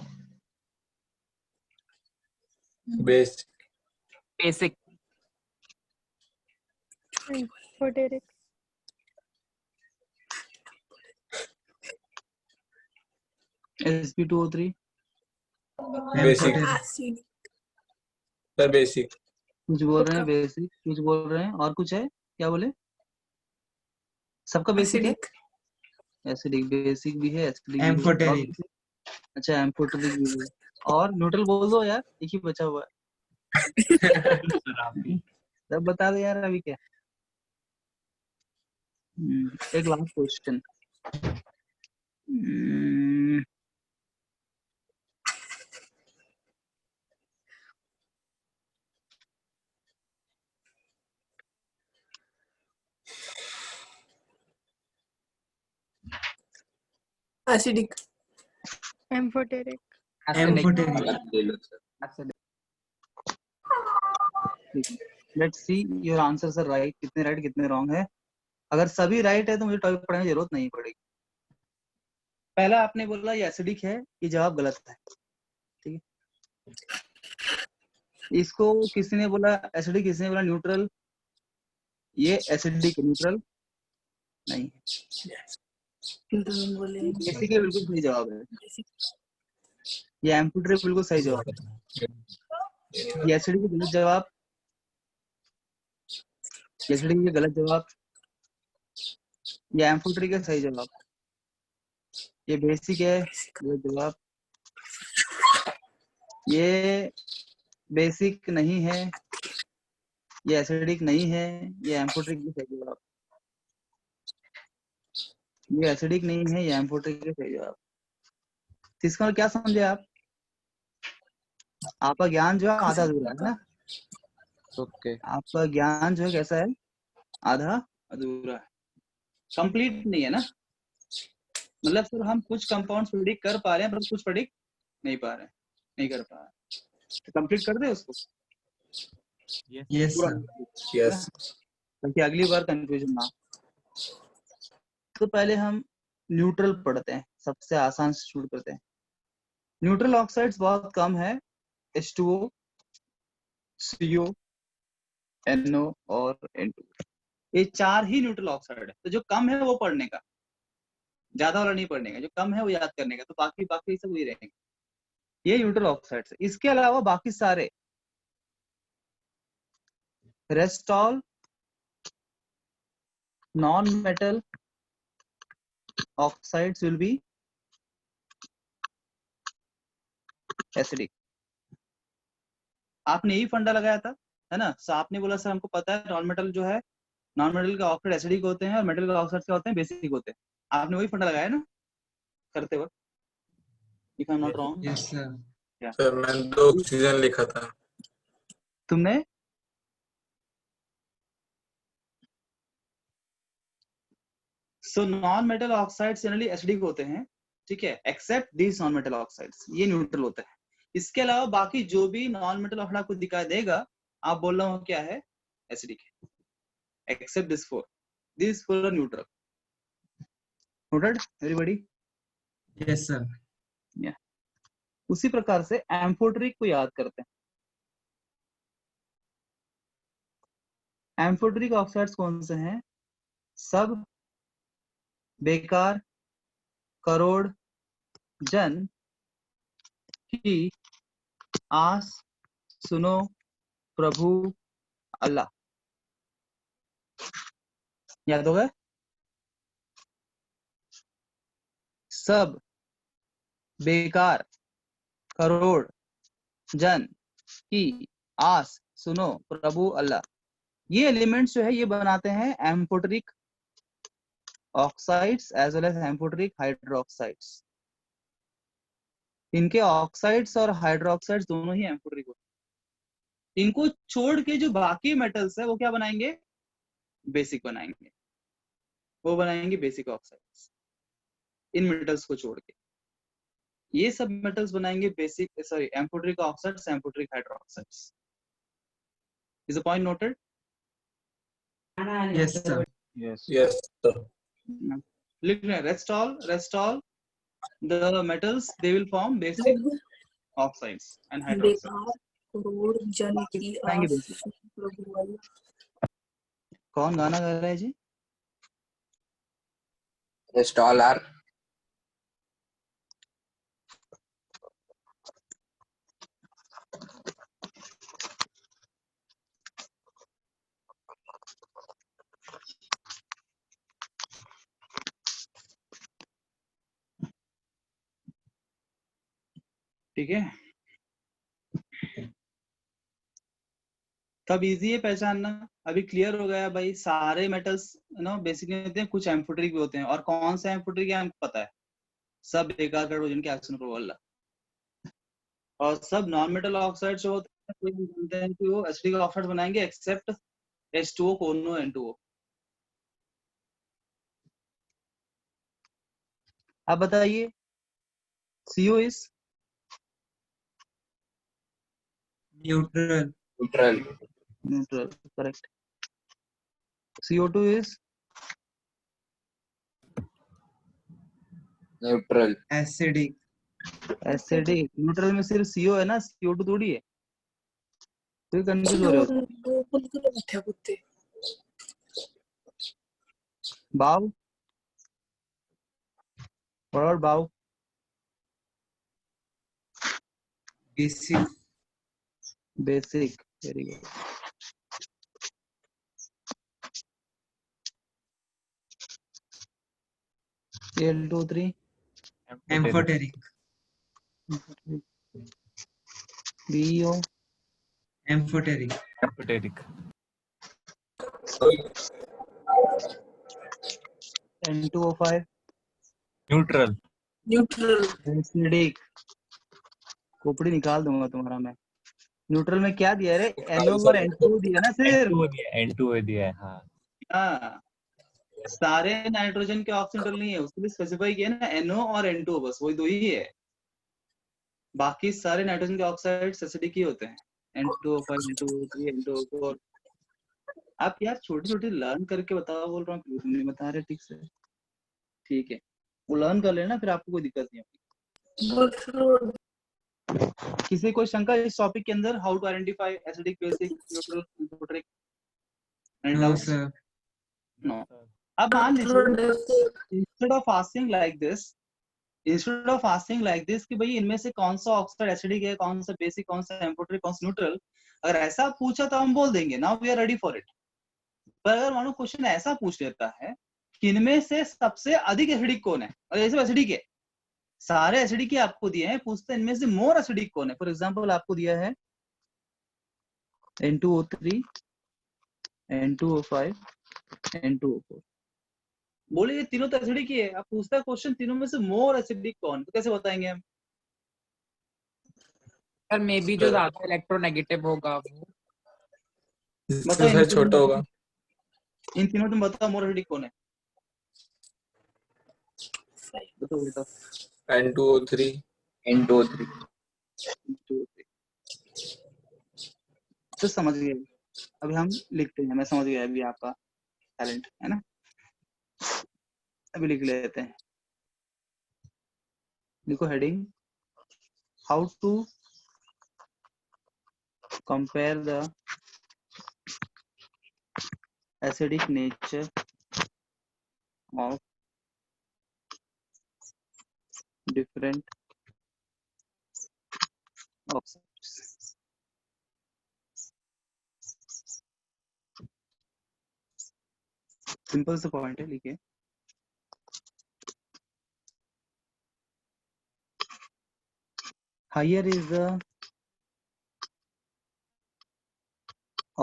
Basic basic. Amphoteric. Sp2O3? Basic amphoteric. Acidic. Sir basic कुछ बोल रहे हैं basic, कुछ बोल रहे हैं और कुछ है, क्या बोले? सबका बेसिक है? Acidic. एसिडिक बेसिक भी है, एसिडिक भी है। एम्फोटेरिक। और- अच्छा, एम्फोटेरिक भी है। और न्यूट्रल बोल दो यार, एक ही बचा हुआ है। सब बता दो यार अभी क्या। एक last question. Acidic. Amphoteric. Amphoteric. Let's see your answers are right. कितने राइट कितने रॉन्ग है। अगर सभी राइट है तो मुझे टॉपिक पढ़ने की जरूरत नहीं पड़ेगी। पहला आपने बोला ये एसिडिक है, ये जवाब गलत है। ठीक है, इसको किसी ने बोला एसिडिक, किसी ने बोला न्यूट्रल, ये एसिडिक न्यूट्रल नहीं है। बोले बेसिक है, बिल्कुल सही जवाब है। ये एम्फोटेरिक बिल्कुल सही जवाब है। ये एसिडिक गलत जवाब, ये एसिडिक गलत जवाब, ये एम्फोटेरिक है सही जवाब, ये बेसिक है गलत जवाब, ये बेसिक नहीं है, ये एसिडिक नहीं है, ये एम्फोटेरिक भी सही जवाब, ये एसिडिक नहीं है, ये एम्फोटेरिक है सही जवाब। तो इसका क्या समझे आप? आपका ज्ञान जो है आधा अधूरा है ना। ओके आपका ज्ञान जो है कैसा है? आधा अधूरा है, कंप्लीट नहीं है ना। मतलब सर हम कुछ कंपाउंड्स प्रेडिक्ट कर पा रहे हैं पर कुछ प्रेडिक्ट नहीं पा रहे हैं, नहीं कर पा रहे हैं। तो कंप्लीट कर दे उसको यस पूरा, सर। यस ताकि अगली बार कंफ्यूजन ना। तो पहले हम न्यूट्रल पढ़ते हैं, सबसे आसान से शुरू करते हैं। न्यूट्रल ऑक्साइड्स बहुत कम है, H2O, CO, NO और N2, ये चार ही न्यूट्रल ऑक्साइड है। तो जो कम है वो पढ़ने का, ज्यादा वाला नहीं पढ़ने का, जो कम है वो याद करने का। तो बाकी बाकी सब वही रहेंगे। ये न्यूट्रल ऑक्साइड्स है। इसके अलावा बाकी सारे rest all, non metal oxides will be acidic. आपने यही फंडा लगाया था, है ना? सो आपने बोला सर हमको पता है नॉन मेटल जो है, नॉन मेटल के ऑक्साइड एसिडिक होते हैं और मेटल के ऑक्साइड क्या होते हैं? बेसिक होते हैं। आपने वही फंडा लगाया ना करते वक्त, if I am not wrong. Yes sir. Sir मैंने 2 ऑक्सीजन लिखा था। तुमने so non metal oxides generally acidic होते हैं, ठीक है, except this non metal oxides, ये न्यूट्रल होते हैं। इसके अलावा बाकी जो भी नॉन मेटल ऑक्साइड आपको दिखाई देगा, आप बोल रहे हो क्या है? एसिडिक है, except this four are neutral. Noted everybody? Yes sir. उसी प्रकार से एम्फोटेरिक को याद करते हैं। एम्फोटेरिक ऑक्साइड्स कौन से हैं? सब, बेकार, करोड़, जन की आस, सुनो, प्रभु, अल्लाह। याद हो गए? सब, बेकार, करोड़, जन की आस, सुनो, प्रभु, अल्लाह। ये एलिमेंट्स जो है ये बनाते हैं amphoteric oxides as well as amphoteric hydroxides. इनके ऑक्साइड्स और हाइड्रोक्साइड्स दोनों ही एम्फोटेरिक होते हैं। इनको छोड़ के जो बाकी मेटल्स है वो क्या बनाएंगे? बेसिक बनाएंगे, वो बनाएंगे बेसिक ऑक्साइड्स। इन मेटल्स को छोड़ के ये सब मेटल्स बनाएंगे basic, sorry, amphoteric oxides, amphoteric hydroxides. Is the point noted? Yes sir. Yes yes sir. लिख रहे हैं रेस्टॉल the metals they will form basic oxides and hydroxides. बेकार, करोड़, जन की बनाएंगे आस, basic। प्रभु अल्लाह। कौन गाना गा रहा है जी? रेस्टॉल आर ठीक है, तब इजी है पहचानना। अभी क्लियर हो गया भाई, सारे मेटल्स नो बेसिकली होते हैं, कुछ एम्फोटेरिक भी होते हैं। और कौन सा एम्फोटेरिक है हमको पता है, सब बेकार करोड़, जिनके एक्शन प्रभु अल्लाह। और सब नॉन मेटल ऑक्साइड जो होते हैं वो हम जानते हैं कि वो एसिडिक ऑक्साइड बनाएंगे एक्सेप्ट H2O, कोनो, N2O। अब बताइए, CO is neutral. Neutral, correct. CO2 is neutral acidic. Acidic. Neutral में सिर्फ CO है ना, CO2 थोड़ी है। तो कंफ्यूज हो रहे हो। दो बिल्कुल बैठे कुत्ते। Bow. What about bow? basic, Basic. Very good. Al2O3. amphoteric, BeO. amphoteric, Amphoteric. N2O5. Neutral. Neutral Acidic. खोपड़ी निकाल दूंगा तुम्हारा मैं। न्यूट्रल में क्या दिया रे? NO और N2 दिया ना सिर्फ। N2 दिया है, N2 दिया है, हाँ। हाँ, सारे नाइट्रोजन के ऑक्सीडेंटल नहीं है, उसके लिए स्पेसिफाई किया ना NO और N2, बस वही दो ही है। बाकी सारे नाइट्रोजन के ऑक्साइड्स एसिडिक ही होते हैं। N2O5, N2O3, N2O4। आप यार छोटी छोटी लर्न करके बताओ, बोल रहा हूँ, नहीं बता रहे ठीक से। ठीक है, वो लर्न कर लेना, फिर आपको कोई दिक्कत नहीं होगी। किसी कोई शंका इस टॉपिक के अंदर? How to identify acidic, basic, neutral, amphoteric? no sir, no. अब मान लीजिए instead of asking like this कि भाई इनमें से कौन सा ऑक्साइड एसिडिक है, कौन सा बेसिक, कौन सा एम्फोटेरिक, कौन सा न्यूट्रल, अगर ऐसा पूछा तो हम बोल देंगे now we are ready for it. पर अगर मानो क्वेश्चन ऐसा पूछ लेता है कि इनमें से सबसे अधिक एसिडिक कौन है, और ये सब एसिडिक है, सारे एसिडिक ही आपको दिए हैं, पूछते हैं इनमें से मोर एसिडिक कौन है। फॉर एग्जांपल आपको दिया है N2O3, N2O5, N2O4, बोले ये तीनों तो एसिडिक ही है। आप पूछता है क्वेश्चन तीनों में से मोर एसिडिक कौन, तो कैसे बताएंगे हम? सर मे बी जो ज्यादा इलेक्ट्रोनेगेटिव होगा वो। बताओ जिसमें छोटा होगा। इन तीनों तुम बताओ मोर एसिडिक कौन है? बताओ बताओ। N2O3। N2O3. तो समझ गए। अभी हम लिखते हैं, मैं समझ गया अभी आपका टैलेंट है ना। अभी लिख लेते हैं, लिखो heading, how to compare the acidic nature of different oxides. Simple सा पॉइंट है, लिखिए। Higher is the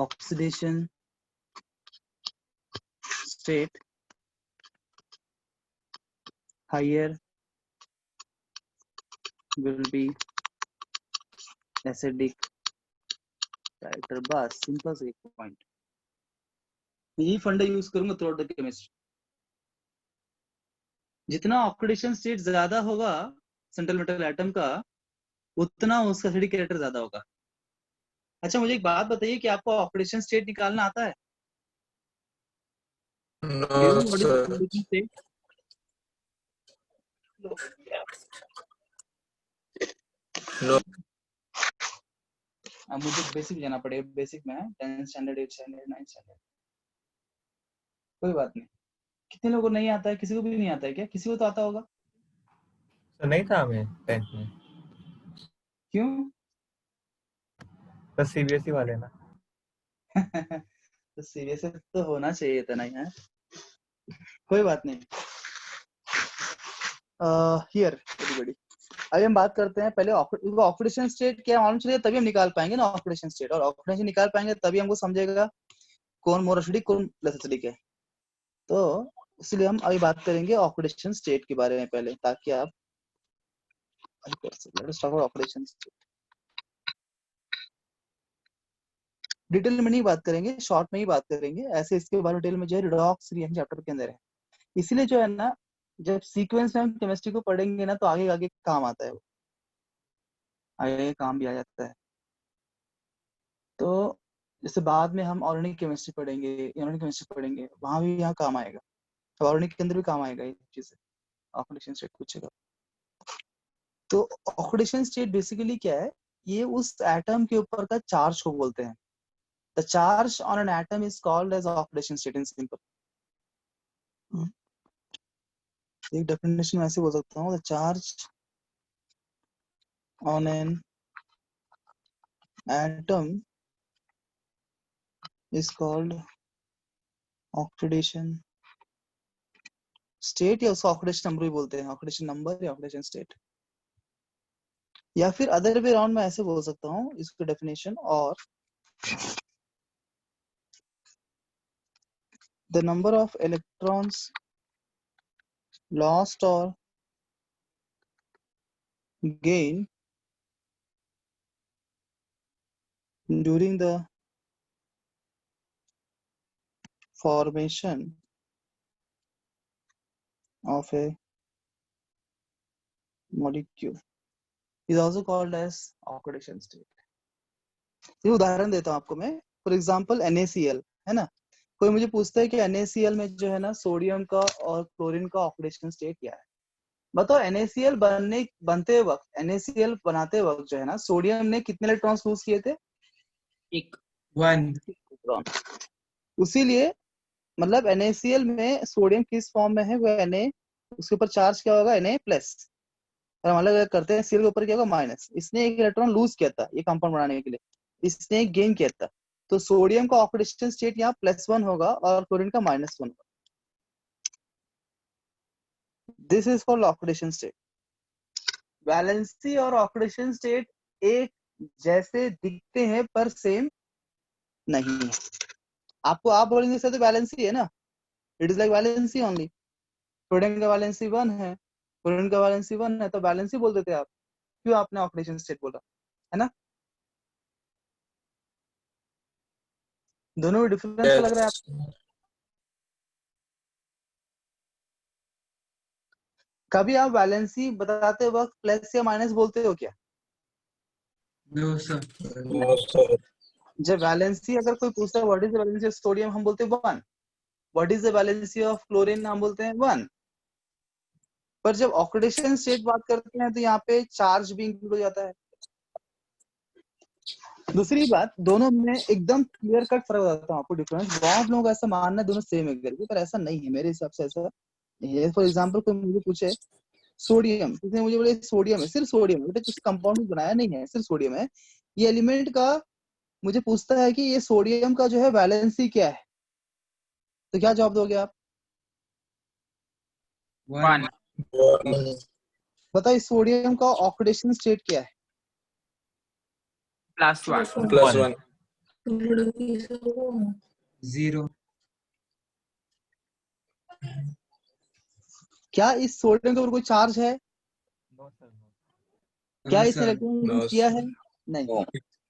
oxidation state, higher will be acidic character। बस सिंपल सा एक पॉइंट, यही फंडा यूज करूंगा थ्रू आउट द केमिस्ट्री। जितना ऑक्सीडेशन स्टेट ज्यादा होगा सेंट्रल मेटल एटम का, उतना उसका एसिडिक कैरेक्टर ज्यादा होगा। अच्छा मुझे एक बात बताइए कि आपको ऑक्सीडेशन स्टेट निकालना आता है? No sir। No। अब मुझे बेसिक जाना पड़ेगा, बेसिक में 10th standard, 8th standard, 9th standard, कोई बात नहीं। कितने लोगों को नहीं आता है? किसी को भी नहीं आता है क्या? किसी को तो आता होगा। तो नहीं था हमें 10th में, क्यों? तो सीबीएसई वाले ना। तो सीरियस तो होना चाहिए था ना यार, कोई बात नहीं। हियर एवरीबॉडी, अभी हम बात करते हैं पहले ऑक्सीडेशन स्टेट क्या मालूम चलेगा तभी हम निकाल पाएंगे ना ऑक्सीडेशन स्टेट, और ऑक्सीडेशन निकाल पाएंगे तभी हमको समझेगा कौन मोर एसिडिक कौन लेस एसिडिक है। तो इसलिए हम अभी बात करेंगे ऑक्सीडेशन स्टेट के बारे में पहले, ताकि आप कर सकें। Let's talk about oxidation state. Detail में नहीं बात करेंगे, शॉर्ट में ही बात करेंगे, ऐसे इसके बारे में डिटेल में जो है रिडॉक्स रिएक्शन चैप्टर के अंदर है। इसलिए जो है ना, जब सीक्वेंस में हम केमिस्ट्री को पढ़ेंगे ना तो आगे आगे काम आता है, वो आगे काम भी आ जाता है। तो जैसे बाद में हम ऑर्गेनिक केमिस्ट्री पढ़ेंगे, इनऑर्गेनिक केमिस्ट्री पढ़ेंगे, वहां भी यहाँ काम आएगा। तो ऑर्गेनिक के अंदर भी काम आएगा ये चीज, ऑक्सीडेशन स्टेट पूछेगा। तो ऑक्सीडेशन स्टेट बेसिकली क्या है? ये उस एटम के ऊपर का चार्ज को बोलते हैं। The charge on an atom is called as oxidation state in simple. एक डेफिनेशन ऐसे बोल सकता हूँ, the charge on an atom is called oxidation state, या उसको ऑक्सीडेशन नंबर भी बोलते हैं, ऑक्सीडेशन नंबर या ऑक्सीडेशन स्टेट। या फिर अदर वे राउंड में ऐसे बोल सकता हूँ इसको डेफिनेशन, और the number of electrons lost or gain during the formation of a molecule is also called as oxidation state। ये उदाहरण देता हूँ आपको मैं, फॉर एग्जांपल NaCl है ना, कोई मुझे पूछता है कि NaCl में जो है ना सोडियम का और क्लोरीन का ऑक्सीडेशन स्टेट क्या है, बताओ NaCl बनते वक्त, NaCl बनाते वक्त जो है ना सोडियम ने कितने इलेक्ट्रॉन्स लूज किए थे? 1 इलेक्ट्रॉन। उसीलिए मतलब NaCl में सोडियम किस फॉर्म में है, वो Na, उसके ऊपर चार्ज क्या होगा Na प्लस, और हम अलग अलग करते हैं, Cl के ऊपर क्या होगा माइनस। इसने एक इलेक्ट्रॉन लूज किया था ये कंपाउंड बनाने के लिए, इसने एक गेन किया था, तो सोडियम का ऑक्सीडेशन स्टेट यहाँ +1 होगा और क्लोरीन का -1 होगा। This is called oxidation state. Valency और ऑक्सीडेशन स्टेट एक जैसे दिखते हैं पर सेम नहीं है। आपको आप बोलेंगे सर तो वैलेंसी है ना, it is like valency only, sodium का वैलेंसी 1 है, क्लोरीन का वैलेंसी 1 है, तो वैलेंसी बोल देते आप, क्यों आपने ऑक्सीडेशन स्टेट बोला, है ना? दोनों में डिफरेंस लग रहा है आपको? कभी आप वैलेंसी बताते वक्त प्लस या माइनस बोलते हो क्या? No sir No, sir. जब वैलेंसी अगर कोई पूछता है what is the valency of sodium, हम बोलते हैं 1, what is the valency of chlorine, हम बोलते हैं 1। पर जब ऑक्सीडेशन स्टेट बात करते हैं तो यहाँ पे चार्ज भी इंक्लूड हो जाता है। दूसरी बात, दोनों में एकदम क्लियर कट फर्क बताता हूँ आपको डिफरेंस। बहुत लोगों का ऐसा मानना है दोनों सेम है करके, पर ऐसा नहीं है, मेरे हिसाब से ऐसा नहीं है। फॉर एग्जांपल कोई मुझे पूछे सोडियम, किसी मुझे बोले सोडियम है, सिर्फ सोडियम है, किसी कंपाउंड में बनाया नहीं है, सिर्फ सोडियम है, ये एलिमेंट का मुझे पूछता है कि ये सोडियम का जो है वैलेंसी क्या है, तो क्या जवाब दोगे आप? 1 बताओ सोडियम का ऑक्सीडेशन स्टेट क्या है? +1 +1 0 क्या इस सोडियम के ऊपर कोई चार्ज है? क्या इसने इलेक्ट्रॉन No, यूज किया है? नहीं।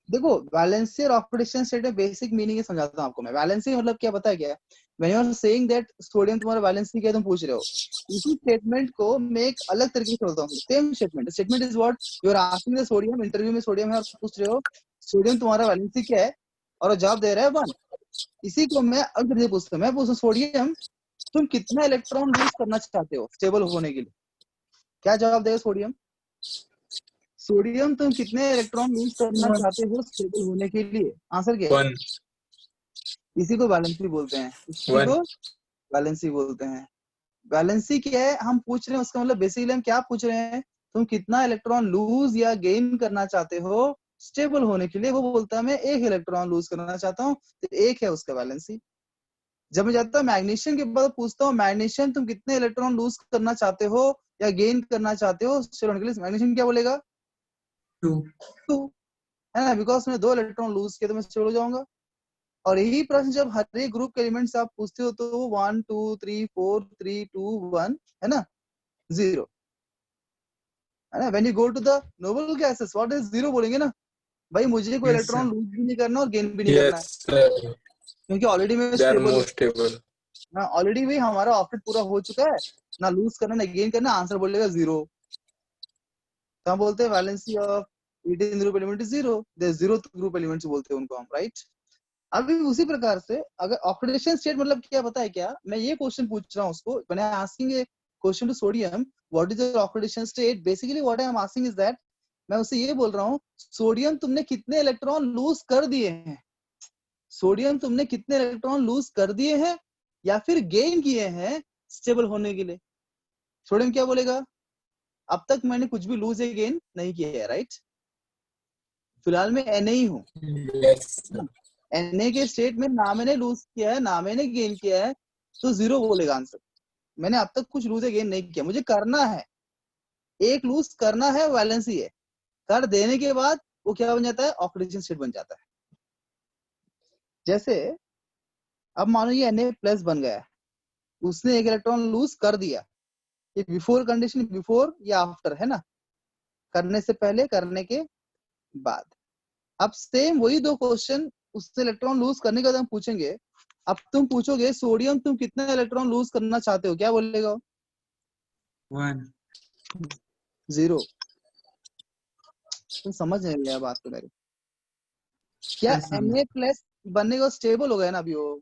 देखो वैलेंसी और ऑक्सीडेशन स्टेट में बेसिक मीनिंग ये समझाता हूँ आपको मैं। वैलेंसी मतलब क्या पता है क्या? When you are saying that sodium तुम्हारा वैलेंसी क्या है, तुम पूछ रहे हो, इसी स्टेटमेंट को मैं एक अलग तरीके से बोलता हूँ। Same statement is what you are asking the sodium, interview में सोडियम है और पूछ रहे हो सोडियम तुम्हारा वैलेंसी क्या है, और जवाब दे रहा है 1। इसी को मैं अलग तरीके से पूछता हूँ, मैं पूछता हूँ सोडियम तुम कितना इलेक्ट्रॉन लूज करना चाहते हो स्टेबल होने के लिए, क्या जवाब देगा सोडियम? सोडियम तुम कितने इलेक्ट्रॉन लूज करना चाहते हो स्टेबल होने के लिए, आंसर क्या है? 1 इसी को वैलेंसी बोलते हैं, इसी 1 को वैलेंसी बोलते हैं। वैलेंसी क्या है हम पूछ रहे हैं, उसका मतलब बेसिकली हम क्या पूछ रहे हैं, तुम कितना इलेक्ट्रॉन लूज या गेन करना चाहते हो स्टेबल होने के लिए। वो बोलता है मैं 1 इलेक्ट्रॉन लूज करना चाहता हूँ, तो 1 है उसका वैलेंसी। जब मैं जाता हूँ मैग्नीशियम के बाद पूछता हूँ मैग्नीशियम तुम कितने इलेक्ट्रॉन लूज करना चाहते हो या गेन करना चाहते हो स्टेबल होने के लिए, मैग्नीशियम क्या बोलेगा? 2 है ना, बिकॉज मैं 2 इलेक्ट्रॉन लूज किया तो मैं स्टेबल हो जाऊंगा। और यही प्रश्न जब हर एक ग्रुप के एलिमेंट से आप पूछते हो तो 1 2 3 4 3 2 1 है ना 0, है ना। When you go to the noble gases what is 0 बोलेंगे ना, भाई मुझे कोई Yes, इलेक्ट्रॉन sir. लूज भी नहीं करना और गेन भी नहीं करना है, Yes, sir. क्योंकि ऑलरेडी मैं They are stable more stable. ना, ऑलरेडी भाई हमारा ऑप्शन पूरा हो चुका है, ना लूज करना ना गेन करना, आंसर बोलेगा 0। तो हम बोलते हैं valency of 18 group element is 0, the 0th group elements बोलते हैं उनको हम, राइट। अभी उसी प्रकार से अगर ऑक्सीडेशन स्टेट मतलब क्या पता है क्या, मैं ये क्वेश्चन पूछ रहा हूँ उसको, when I am asking a question to sodium what is your oxidation state, basically what I am asking is that, मैं उसे ये बोल रहा हूँ सोडियम तुमने कितने इलेक्ट्रॉन लूज कर दिए हैं, सोडियम तुमने कितने इलेक्ट्रॉन लूज कर दिए हैं या फिर गेन किए हैं स्टेबल होने के लिए। स्टूडेंट क्या बोलेगा, अब तक मैंने कुछ भी लूज या गेन नहीं किया है, राइट? फिलहाल मैं Na ही हूँ। Yes, sir. Na के स्टेट में ना मैंने लूज किया है ना मैंने गेन किया है, तो 0 बोलेगा आंसर। मैंने अब तक कुछ लूज या गेन नहीं किया, मुझे करना है, एक लूज करना है, वैलेंसी है, कर देने के बाद वो क्या बन जाता है, ऑक्सीडेशन स्टेट बन जाता है। जैसे अब मानो ये Na प्लस बन गया है, उसने एक इलेक्ट्रॉन लूज कर दिया, ये बिफोर कंडीशन, बिफोर या आफ्टर है ना, करने से पहले करने के बाद। अब सेम वही दो क्वेश्चन उससे इलेक्ट्रॉन लूज करने के बाद हम पूछेंगे। अब तुम पूछोगे सोडियम तुम कितना इलेक्ट्रॉन लूज करना चाहते हो, क्या बोलेगा? 1 0। तुम समझ नहीं लिया बात को मेरी। क्या Yes, sir. Na प्लस बनने का स्टेबल हो गया ना अभी वो,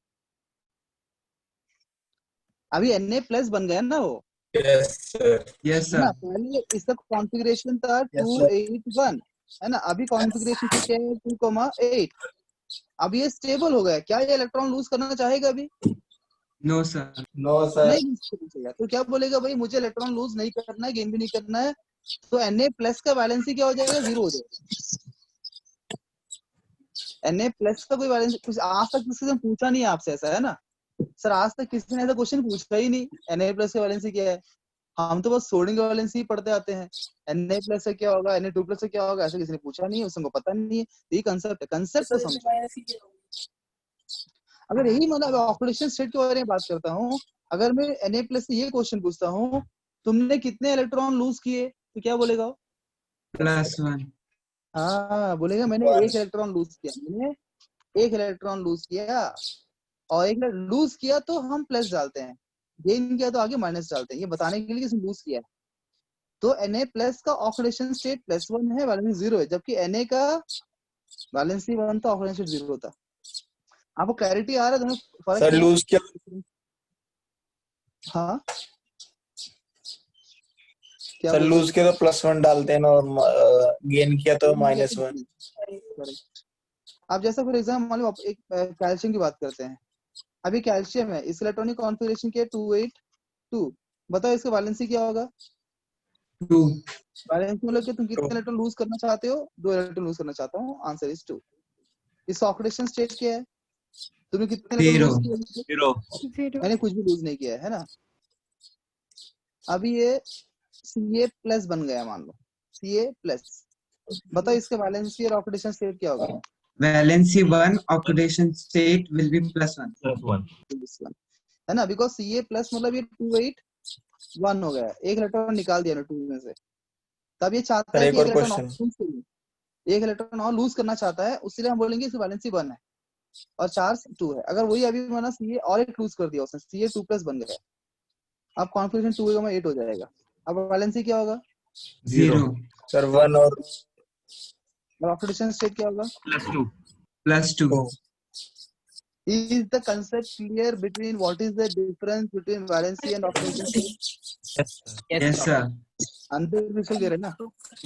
अभी Na प्लस बन गया ना वो, Yes, sir. Yes, है ना? sir. पहले इसका कॉन्फ़िगरेशन था Yes, sir. 281, है ना? अभी कॉन्फ़िगरेशन क्या है 2,8। अब ये स्टेबल हो गया, क्या ये इलेक्ट्रॉन लूज करना चाहेगा अभी? No, sir. No, sir. नहीं लूज करना चाहिए। तो क्या बोलेगा, भाई मुझे इलेक्ट्रॉन लूज नहीं करना है, गेन भी नहीं करना है, तो Na प्लस का वैलेंसी क्या हो जाएगा, 0 हो जाएगा। Na प्लस का कोई वैलेंसी कुछ आज तक किसी ने पूछा नहीं है आपसे, ऐसा है ना सर? आज तक किसी ने ऐसा क्वेश्चन पूछा ही नहीं, Na प्लस का वैलेंसी क्या है। हम तो बस सोडियम का वैलेंसी ही पढ़ते आते हैं, Na प्लस से क्या होगा, Na2 प्लस से क्या होगा, ऐसा किसी ने पूछा नहीं है, उसको पता नहीं है। ये कंसेप्ट है, कंसेप्ट को समझो। अगर यही मतलब ऑक्सीडेशन स्टेट के बारे में बात करता हूँ, अगर मैं Na प्लस से ये क्वेश्चन पूछता हूँ, तुमने कितने इलेक्ट्रॉन लूज किए, तो क्या बोलेगा? +1 हाँ बोलेगा मैंने एक इलेक्ट्रॉन लूज किया, मैंने एक इलेक्ट्रॉन लूज किया। और एक लूज किया तो हम प्लस डालते हैं, गेन किया तो आगे माइनस डालते हैं, ये बताने के लिए इसने लूज किया है। तो Na प्लस का ऑक्सीडेशन स्टेट +1 है, वैलेंसी 0 है, जबकि Na का वैलेंसी 1 था, ऑक्सीडेशन स्टेट 0 था। आपको क्लैरिटी आ रहा है दोनों फर्क Sir, क्या है? lose क्या? हाँ क्या Sir, बोल lose किया तो +1 डालते हैं ना, और gain किया तो -1. करेक्ट। अब जैसा फॉर एग्जाम्पल मान लो आप एक कैल्शियम की बात करते हैं, अभी कैल्शियम है, इस इलेक्ट्रॉनिक कॉन्फ़िगरेशन के 282, बताओ इसका वैलेंसी क्या होगा? 2 वैलेंसी मतलब कि तुम कितने इलेक्ट्रॉन लूज करना चाहते हो, 2 इलेक्ट्रॉन लूज करना चाहता हूँ, आंसर इज 2। इस ऑक्सीडेशन स्टेट क्या है, तुमने कितने इलेक्ट्रॉन 0 लूज किए? 0 0 मैंने कुछ भी लूज नहीं किया है ना। अभी ये Ca प्लस बन गया, मान लो Ca प्लस, बताओ इसका वैलेंसी और ऑक्सीडेशन स्टेट क्या होगा? valency 1 oxidation state will be +1 +1 है ना, बिकॉज Ca प्लस मतलब ये 281 हो गया, एक इलेक्ट्रॉन निकाल दिया ना 2 में से, तब ये चाहता Sir, है एक कि एक और इलेक्ट्रॉन और question. लूज करूं, एक इलेक्ट्रॉन और लूज करना चाहता है, इसलिए हम बोलेंगे इसकी वैलेंसी 1 है और चार्ज 2 है। अगर वही अभी माना Ca और एक लूज कर दिया उसने, Ca 2 प्लस बन गया, अब कॉन्फ़िगरेशन 2 8 हो जाएगा, अब वैलेंसी क्या होगा 0 Sir, 1 और और ऑक्सीडेशन स्टेट क्या होगा? +2 +2 2. Is the concept clear between what is the difference between valency and oxidation state? yes sir yes sir अंदर विजुअल कह रहे ना।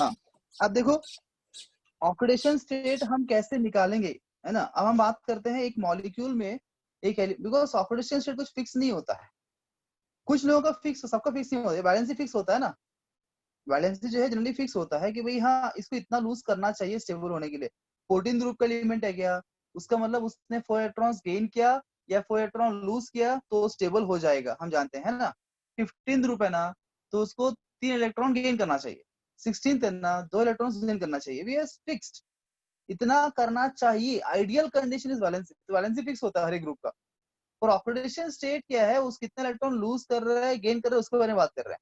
हाँ अब देखो ऑक्सीडेशन स्टेट हम कैसे निकालेंगे, है ना? अब हम बात करते हैं एक मॉलिक्यूल में एक, बिकॉज ऑक्सीडेशन स्टेट कुछ फिक्स नहीं होता है, कुछ लोगों का फिक्स, सबका फिक्स नहीं होता है। वैलेंसी फिक्स होता है ना, वैलेंसी जो है जनरली फिक्स होता है कि भाई हाँ इसको इतना लूज करना चाहिए स्टेबल होने के लिए। 14 ग्रुप का एलिमेंट है क्या, उसका मतलब उसने 4 इलेक्ट्रॉन्स गेन किया या 4 इलेक्ट्रॉन लूज किया तो स्टेबल हो जाएगा, हम जानते हैं ना। 15 ग्रुप है ना, तो उसको 3 इलेक्ट्रॉन गेन करना चाहिए। 16th है ना, 2 इलेक्ट्रॉन गेन करना चाहिए, वी आर फिक्स्ड, इतना करना चाहिए। आइडियल कंडीशन इज वैलेंसी, तो वैलेंसी फिक्स होता है हर एक ग्रुप का। और ऑक्सीडेशन स्टेट क्या है, उस कितने इलेक्ट्रॉन लूज कर रहा है गेन कर रहा है उसके बारे में बात कर रहे हैं।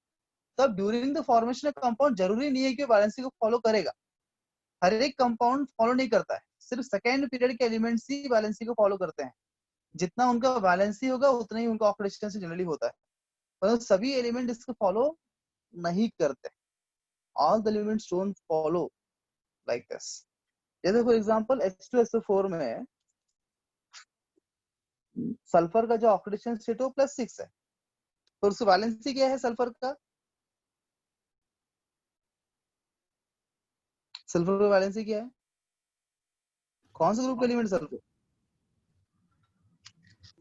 तब during the formation of compound जरूरी नहीं है कि वैलेंसी को फॉलो करेगा, हर एक कंपाउंड फॉलो नहीं करता है, सिर्फ सेकेंड पीरियड के एलिमेंट्स ही वैलेंसी को फॉलो करते हैं। जितना उनका वैलेंसी होगा उतना ही उनका ऑक्सीडेशन से जनरली होता है, परंतु सभी एलिमेंट इसको फॉलो नहीं करते। All the elements don't follow like this. जैसे फॉर एग्जांपल H2SO4 में सल्फर का जो ऑक्सीडेशन स्टेट है +6 है, तो उसकी वैलेंसी क्या है सल्फर का? सल्फर का वैलेंसी क्या है? कौन सा ग्रुप का एलिमेंट सल्फर?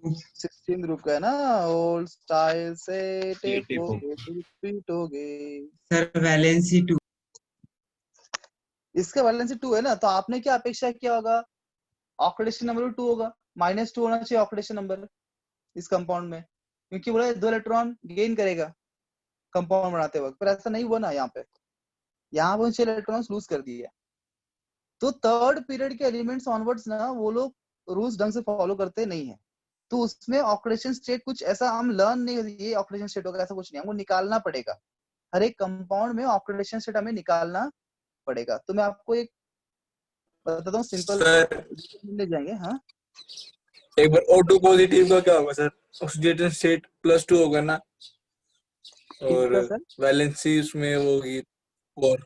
16 ग्रुप का है ना, ओल्ड स्टाइल से टेप हो गए रिपीट हो गए। Sir valency 2। इसका वैलेंसी 2 है ना, तो आपने क्या अपेक्षा किया होगा, ऑक्सीडेशन नंबर 2 होगा, -2 होना चाहिए ऑक्सीडेशन नंबर इस कंपाउंड में, क्योंकि बोला 2 इलेक्ट्रॉन गेन करेगा कंपाउंड बनाते वक्त, पर ऐसा नहीं हुआ ना यहाँ पे, यहाँ पे 6 इलेक्ट्रॉन्स लूज कर दिए। तो थर्ड पीरियड के एलिमेंट्स ऑनवर्ड्स ना वो लोग रूल्स ढंग से फॉलो करते नहीं है, तो उसमें ऑक्सीडेशन स्टेट कुछ ऐसा हम लर्न नहीं, ये ऑक्सीडेशन स्टेट होगा ऐसा कुछ नहीं, हमको निकालना पड़ेगा। हर एक कंपाउंड में ऑक्सीडेशन स्टेट हमें निकालना पड़ेगा। तो मैं आपको एक बताता हूँ सिंपल सर ले जाएंगे। हाँ एक बार O2 पॉजिटिव का क्या होगा सर? ऑक्सीडेशन स्टेट +2 होगा ना, और किसका सर, वैलेंसी उसमें वो होगी 4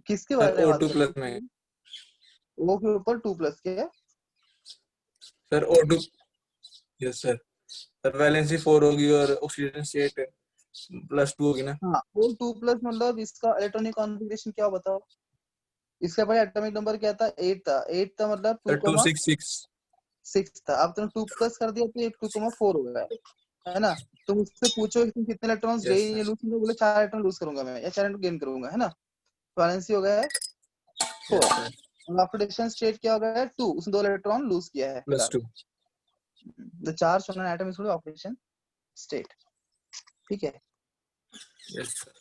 किसके सर। बारे में बात O2 कर प्लस रहे में हैं, O के ऊपर 2+ के है। Sir O2, yes sir. Sir valency 4 होगी और ऑक्सीडेशन स्टेट +2 होगी ना। हाँ O 2+ मतलब इसका इलेक्ट्रॉनिक कॉन्फ़िगरेशन क्या बताओ, इसका पहले एटॉमिक नंबर क्या था, 8 था, 8 था मतलब सर 2, 266 6 था, अब तुमने 2+ कर दिया तो ये 2,4 हो गया है ना। तुम उससे पूछो कि तुम कितने इलेक्ट्रॉन्स यस गेन या सर। लूज करोगे, बोले 4 इलेक्ट्रॉन लूज करूंगा मैं या 4 इलेक्ट्रॉन गेन करूंगा, है ना। वैलेंसी हो गया है 4 यस सर और ऑक्सीडेशन स्टेट क्या हो गया है 2, उसने 2 इलेक्ट्रॉन लूज किया है फिलहाल। +2 the charge on an atom is called oxidation state, ठीक है। Yes sir.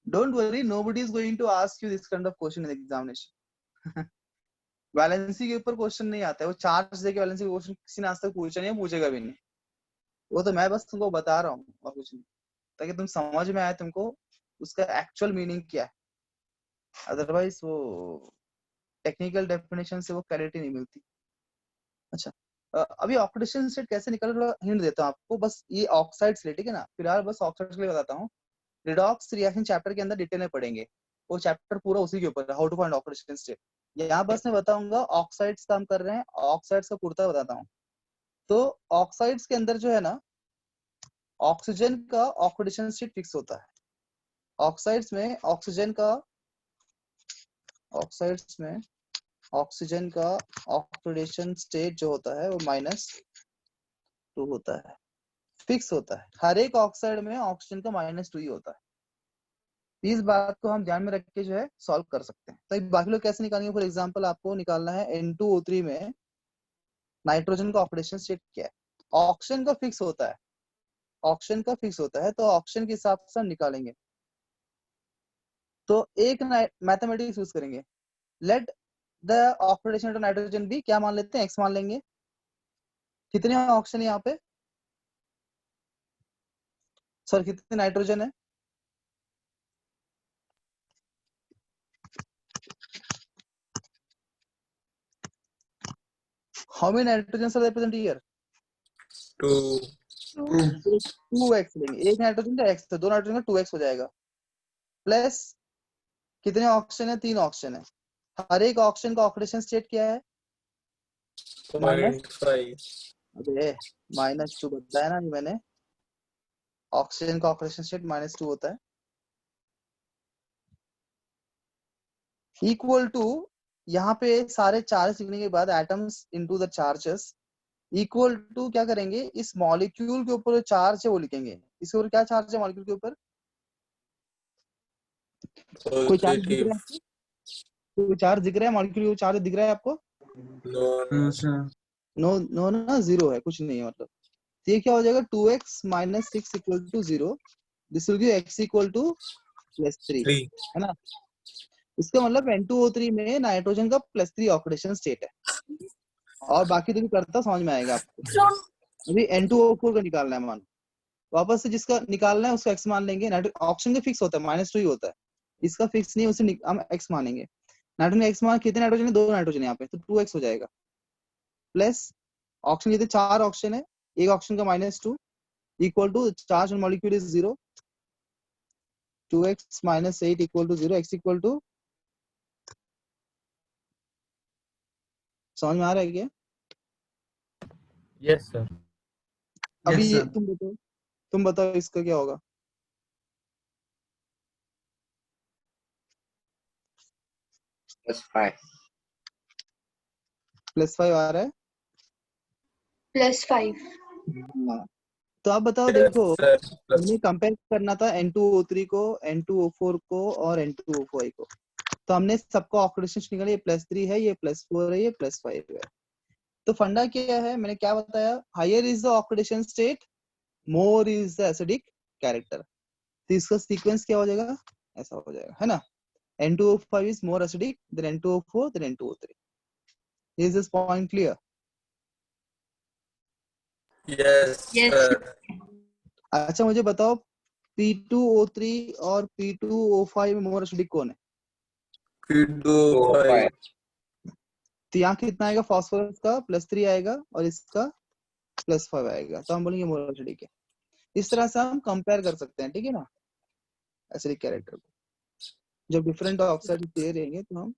Don't worry, nobody is going to ask you this kind of question in examination. Valency के ऊपर क्वेश्चन नहीं आता है, वो चार्ज देके वैलेंसी का क्वेश्चन किसी ने आज तक पूछा नहीं है, पूछेगा भी नहीं। वो तो मैं बस तुमको बता रहा हूँ और कुछ नहीं, ताकि तुम समझ में आए तुमको उसका एक्चुअल मीनिंग क्या है, अदरवाइज वो टेक्निकल डेफिनेशन से वो क्लैरिटी नहीं मिलती। अच्छा अभी ऑक्सीडेशन स्टेट कैसे निकल, थोड़ा हिंट देता हूँ आपको, बस ये ऑक्साइड्स ले, ठीक है ना, फिलहाल बस ऑक्साइड्स के लिए बताता हूँ। रिडॉक्स रिएक्शन चैप्टर के अंदर डिटेल में पढ़ेंगे, वो चैप्टर पूरा उसी के ऊपर है, how to find oxidation state. यहाँ बस मैं बताऊंगा ऑक्साइड्स काम कर रहे हैं, ऑक्साइड्स का पूर्ता बताता हूँ। तो ऑक्साइड्स के अंदर जो है ना, ऑक्सीजन का ऑक्सीडेशन स्टेट फिक्स होता है। ऑक्साइड्स में ऑक्सीजन का ऑक्सीडेशन स्टेट जो होता है वो -2 होता है, फिक्स होता है। हर एक ऑक्साइड में ऑक्सीजन का -2 ही होता है। इस बात को हम ध्यान में रख के जो है सॉल्व कर सकते हैं। तो बाकी लोग कैसे निकालेंगे, फॉर एग्जांपल आपको निकालना है N2O3 में नाइट्रोजन का ऑक्सीडेशन स्टेट क्या है, ऑक्सीजन का फिक्स होता है, ऑक्सीजन का फिक्स होता है, तो ऑक्सीजन के हिसाब से हम निकालेंगे। तो एक मैथमेटिक्स यूज करेंगे, let the oxidation of nitrogen भी क्या मान लेते हैं, x मान लेंगे। कितने ऑक्सीजन यहाँ पे, सर कितने नाइट्रोजन है, how many nitrogen are present here, 2 2x लेंगे, एक नाइट्रोजन का x है, दो नाइट्रोजन का 2x हो जाएगा, प्लस कितने ऑक्सीजन है, 3 ऑक्सीजन है। हर एक ऑक्सीजन का ऑक्सीडेशन स्टेट क्या है, माइनस, 0.5 अबे -2 बताया ना मैंने, ऑक्सीजन का ऑक्सीडेशन स्टेट -2 होता है, इक्वल टू, यहाँ पे सारे चार्ज लिखने के बाद atoms into the charges, equal to क्या करेंगे, इस मॉलिक्यूल के ऊपर जो चार्ज है वो लिखेंगे। इसके ऊपर क्या चार्ज है मॉलिक्यूल के ऊपर, कोई चार्ज दिख पॉजिटिव। रहा है आपको, कोई चार्ज दिख रहा है मॉलिक्यूल के ऊपर, चार्ज दिख रहा है आपको, no no no sir. No no ना, जीरो है, कुछ नहीं है मतलब। तो ये क्या हो जाएगा, 2x - 6 = 0, this will give x = +3, 3 है ना। इसका मतलब N2O3 में नाइट्रोजन का +3 ऑक्सीडेशन स्टेट है, और बाकी तो भी करता समझ में आएगा आपको। अभी N2O4 का निकालना है, मान वापस से जिसका निकालना है उसका x मान लेंगे। ऑक्सीजन का फिक्स होता है, -2 ही होता है, इसका फिक्स नहीं है, उसे हम x मानेंगे। नाइट्रोजन का x मान, कितने नाइट्रोजन है, 2 नाइट्रोजन यहाँ पे, तो 2x हो जाएगा, प्लस ऑक्सीजन कितने, 4 ऑक्सीजन है, एक ऑक्सीजन का -2, equal to charge on molecule is 0, 2x - 8 = 0, x = समझ में आ रहा है क्या। Yes sir. अभी यस ये सर। तुम बताओ इसका क्या होगा, +5 +5 आ रहा है, +5. हाँ, तो आप बताओ, देखो सर हमें कंपेयर करना था N2O3 को, N2O4 को और N2O5 को। तो हमने सबका ऑक्सीडेशन निकाला, ये +3 है, ये +4 है, ये +5 है। तो फंडा क्या है, मैंने क्या बताया, higher is the oxidation state, more is the acidic character. तो इसका सीक्वेंस क्या हो जाएगा, ऐसा हो जाएगा, है ना। N2O5 is more acidic than N2O4 than N2O3. Is this point clear? Yes Yes. Sir अच्छा मुझे बताओ, P2O3 और P2O5 में मोर एसिडिक कौन है? P2O5 तो यहाँ कितना आएगा, फास्फोरस का +3 आएगा और इसका +5 आएगा, तो हम बोलेंगे मोर एसिडिक है। इस तरह से हम कंपेयर कर सकते हैं, ठीक है ना, एसिडिक कैरेक्टर को। जब डिफरेंट ऑक्साइड दे रहेंगे तो हम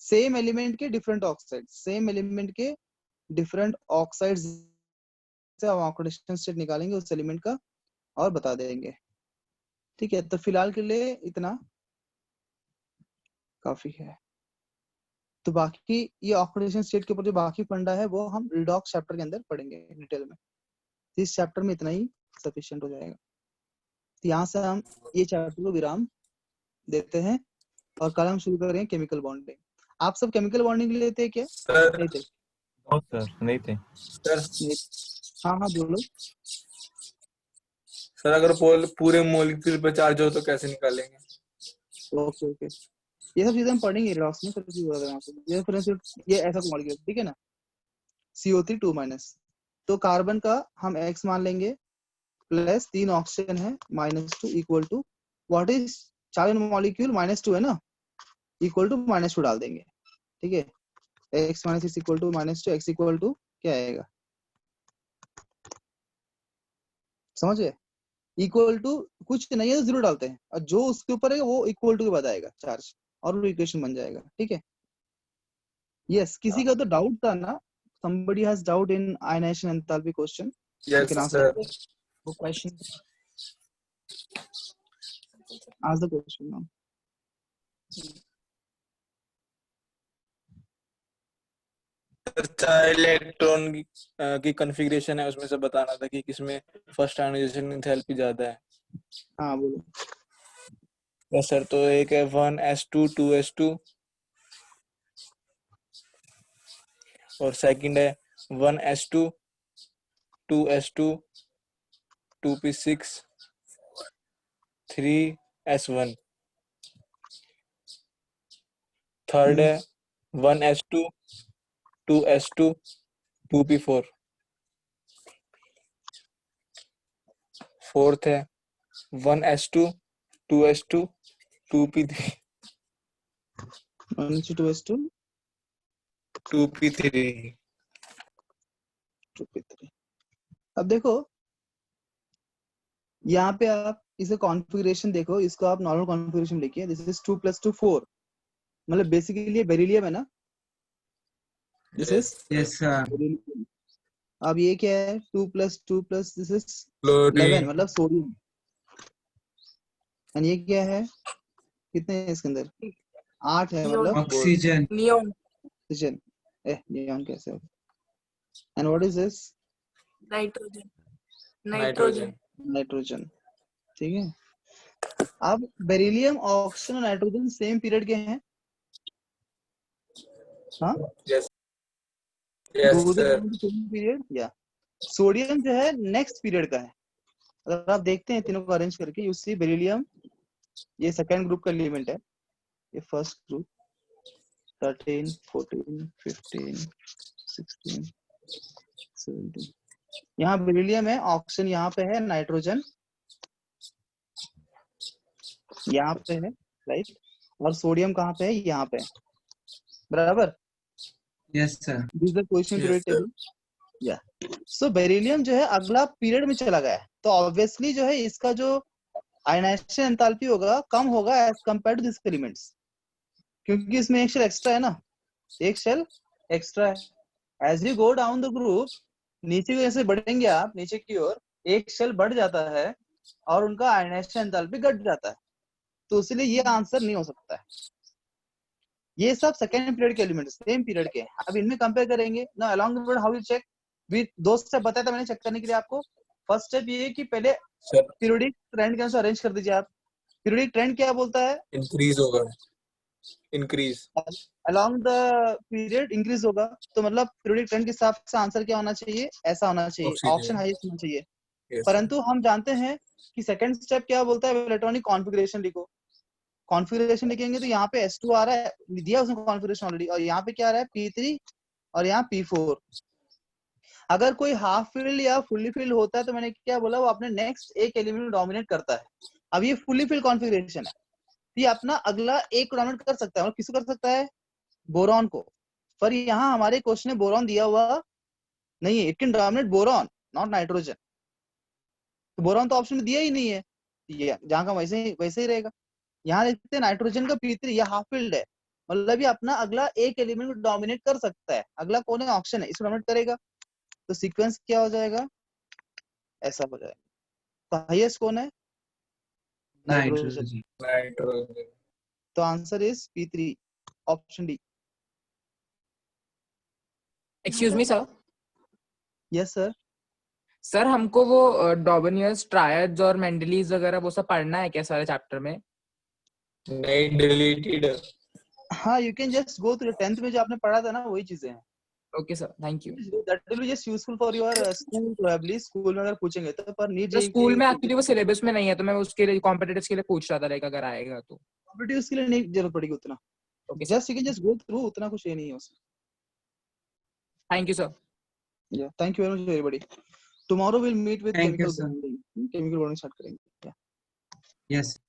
सेम एलिमेंट के डिफरेंट ऑक्साइड, सेम एलिमेंट के डिफरेंट ऑक्साइड्स से हम ऑक्सीडेशन स्टेट निकालेंगे उस एलिमेंट का और बता देंगे, ठीक है। तो फिलहाल के लिए इतना काफी है। तो बाकी ये ऑक्सीडेशन स्टेट के ऊपर जो बाकी फंडा है वो हम रिडॉक्स चैप्टर के अंदर पढ़ेंगे डिटेल में। इस चैप्टर में इतना ही सफिशिएंट हो जाएगा। तो यहाँ से हम ये चैप्टर को विराम देते हैं और कल हम शुरू करेंगे केमिकल बॉन्डिंग। आप सब केमिकल बॉन्डिंग लेते हैं क्या? सर नहीं थे? नो सर नहीं थे। सर नहीं। हाँ हाँ बोलो। सर अगर पूरे मॉलिक्यूल पे चार्ज हो तो कैसे निकालेंगे? ओके ओके, ये सब चीजें हम पढ़ेंगे रिडॉक्स में। सब चीज यहाँ पे ये फॉर इंस्टेंस ये ऐसा मॉलिक्यूल, ठीक है ना, CO3 2-, तो कार्बन का हम X मान लेंगे, प्लस 3 ऑक्सीजन है -2 equal to what is charge molecule -2 है ना, इक्वल टू -2 डाल देंगे, ठीक है। X - 6 equal to -2, X equal to क्या आएगा, समझ गए? इक्वल टू कुछ नहीं है तो 0 डालते हैं और जो उसके ऊपर है वो इक्वल टू के बाद आएगा चार्ज और वो इक्वेशन बन जाएगा, ठीक है। यस, किसी का तो डाउट था ना, somebody has doubt in ionization enthalpy question, you yes can answer sir the question, ask the question now. चार इलेक्ट्रॉन की कॉन्फ़िगरेशन है, उसमें से बताना था कि किसमें फर्स्ट आयोनाइजेशन एंथैल्पी ज्यादा है। हाँ बोलो। यस सर, तो एक है 1s2 2s2 और सेकंड है 1s2 2s2 2p6 3s1। Third है 1s2 2s2 2p4। फोर्थ है 1s2 2s2 2p3 1:2:2 2p3। 2:3। अब देखो यहाँ पे आप इसे कॉन्फ़िगरेशन देखो, इसको आप नॉर्मल कॉन्फ़िगरेशन लिखिए, दिस इज 2 + 2 4, मतलब बेसिकली ये बेरिलियम है ना, this is Yes, sir. Beryllium. अब ये क्या है, 2 + 2 + दिस इज 11, क्लोरीन मतलब सोडियम। और ये क्या है, कितने है इसके अंदर, 8 है, मतलब Oxygen. Neon oxygen. नियॉन कैसे होगा? And what is this, nitrogen nitrogen. Nitrogen, ठीक है। अब बेरिलियम, ऑक्सीजन और नाइट्रोजन सेम पीरियड के हैं, हाँ, यस यस सर। पीरियड, या सोडियम जो है नेक्स्ट पीरियड का है। अगर आप देखते हैं तीनों को अरेंज करके, यू सी बेरिलियम ये सेकंड ग्रुप का एलिमेंट है, ये फर्स्ट ग्रुप 13 14 15 16 17, यहाँ बेरिलियम है, ऑक्सीजन यहाँ पे है, नाइट्रोजन यहाँ पे है, राइट, और सोडियम कहाँ पे है, यहाँ पे है, बराबर। Yes, sir. This is the position Yes, period sir. Table, या सो बेरिलियम जो है अगला पीरियड में चला गया है, तो ऑब्वियसली जो है इसका जो आयनाइजेशन एंथैल्पी होगा कम होगा as compared to this elements, क्योंकि इसमें एक शेल एक्स्ट्रा है ना, एक शेल एक्स्ट्रा है। As you go down the group, नीचे की जैसे बढ़ेंगे आप नीचे की ओर, एक शेल बढ़ जाता है और उनका आयनाइजेशन एंथैल्पी घट जाता है, तो इसलिए ये आंसर नहीं हो सकता है। ये सब सेकेंड पीरियड के एलिमेंट, सेम पीरियड के। अब इनमें कंपेयर करेंगे ना, along the period how you check, दो स्टेप बताया था मैंने चेक करने के लिए आपको। फर्स्ट स्टेप ये है कि पहले सर पीरियोडिक ट्रेंड के अनुसार अरेंज कर दीजिए आप। पीरियोडिक ट्रेंड क्या बोलता है? इंक्रीज होगा, increase. Along the period increase होगा, तो मतलब पीरियोडिक ट्रेंड के हिसाब से आंसर क्या होना चाहिए? ऐसा होना चाहिए, ऑप्शन हाईएस्ट होना चाहिए। परंतु हम जानते हैं कि सेकंड स्टेप क्या बोलता है? इलेक्ट्रॉनिक कॉन्फ़िगरेशन लिखो। कॉन्फ़िगरेशन लिखेंगे तो यहाँ पे S2 आ रहा है, दिया उसने कॉन्फ़िगरेशन ऑलरेडी, और यहाँ पे क्या आ रहा है? P3 और यहाँ P4। अगर कोई हाफ फिल्ड या फुल्ली फिल्ड होता है तो मैंने क्या बोला, वो अपने नेक्स्ट एक एलिमेंट को डोमिनेट करता है। अब ये फुल्ली फिल्ड कॉन्फ़िगरेशन है, ये अपना अगला एक को डोमिनेट कर सकता है, और किसको कर सकता है? बोरॉन को। पर यहाँ हमारे क्वेश्चन में बोरॉन दिया हुआ नहीं है। It can dominate boron, not nitrogen. तो बोरॉन तो ऑप्शन में दिया ही नहीं है, ये जहाँ का वैसे ही रहेगा। यहाँ लिखते हैं नाइट्रोजन का P3, ये हाफ फिल्ड है, मतलब ये अपना अगला एक एलिमेंट को डोमिनेट कर सकता है। अगला कौन है? ऑप्शन है, इसको डोमिनेट करेगा। तो सीक्वेंस क्या हो जाएगा? ऐसा हो जाएगा। तो हाईएस्ट कौन है? नाइट्रोजन। नाइट्रोजन। तो answer is P3, option D. Excuse me sir. Yes sir. Sir हमको वो डॉबनियर्स ट्रायड्स और मेंडलीज वगैरह वो सब पढ़ना है क्या सारे चैप्टर में? नहीं, डिलीटेड। हाँ, you can just go through 10th में जो आपने पढ़ा था ना, वही चीजें हैं। Okay sir, thank you. That will be just useful for your school, probably school में अगर पूछेंगे तो। पर नीट तो स्कूल में एक्चुअली वो सिलेबस में नहीं है, तो मैं उसके लिए कॉम्पिटिटिव्स के लिए पूछ रहा था, लाइक अगर आएगा तो। कॉम्पिटिटिव्स के लिए नहीं जरूरत पड़ेगी उतना। Okay just you can just go through, उतना कुछ ये नहीं है उसमें। Thank you sir. Yeah, thank you very much everybody. Tomorrow we'll meet with Thank you, chemical sir. bonding. Chemical bonding start करेंगे। Yeah. Yes.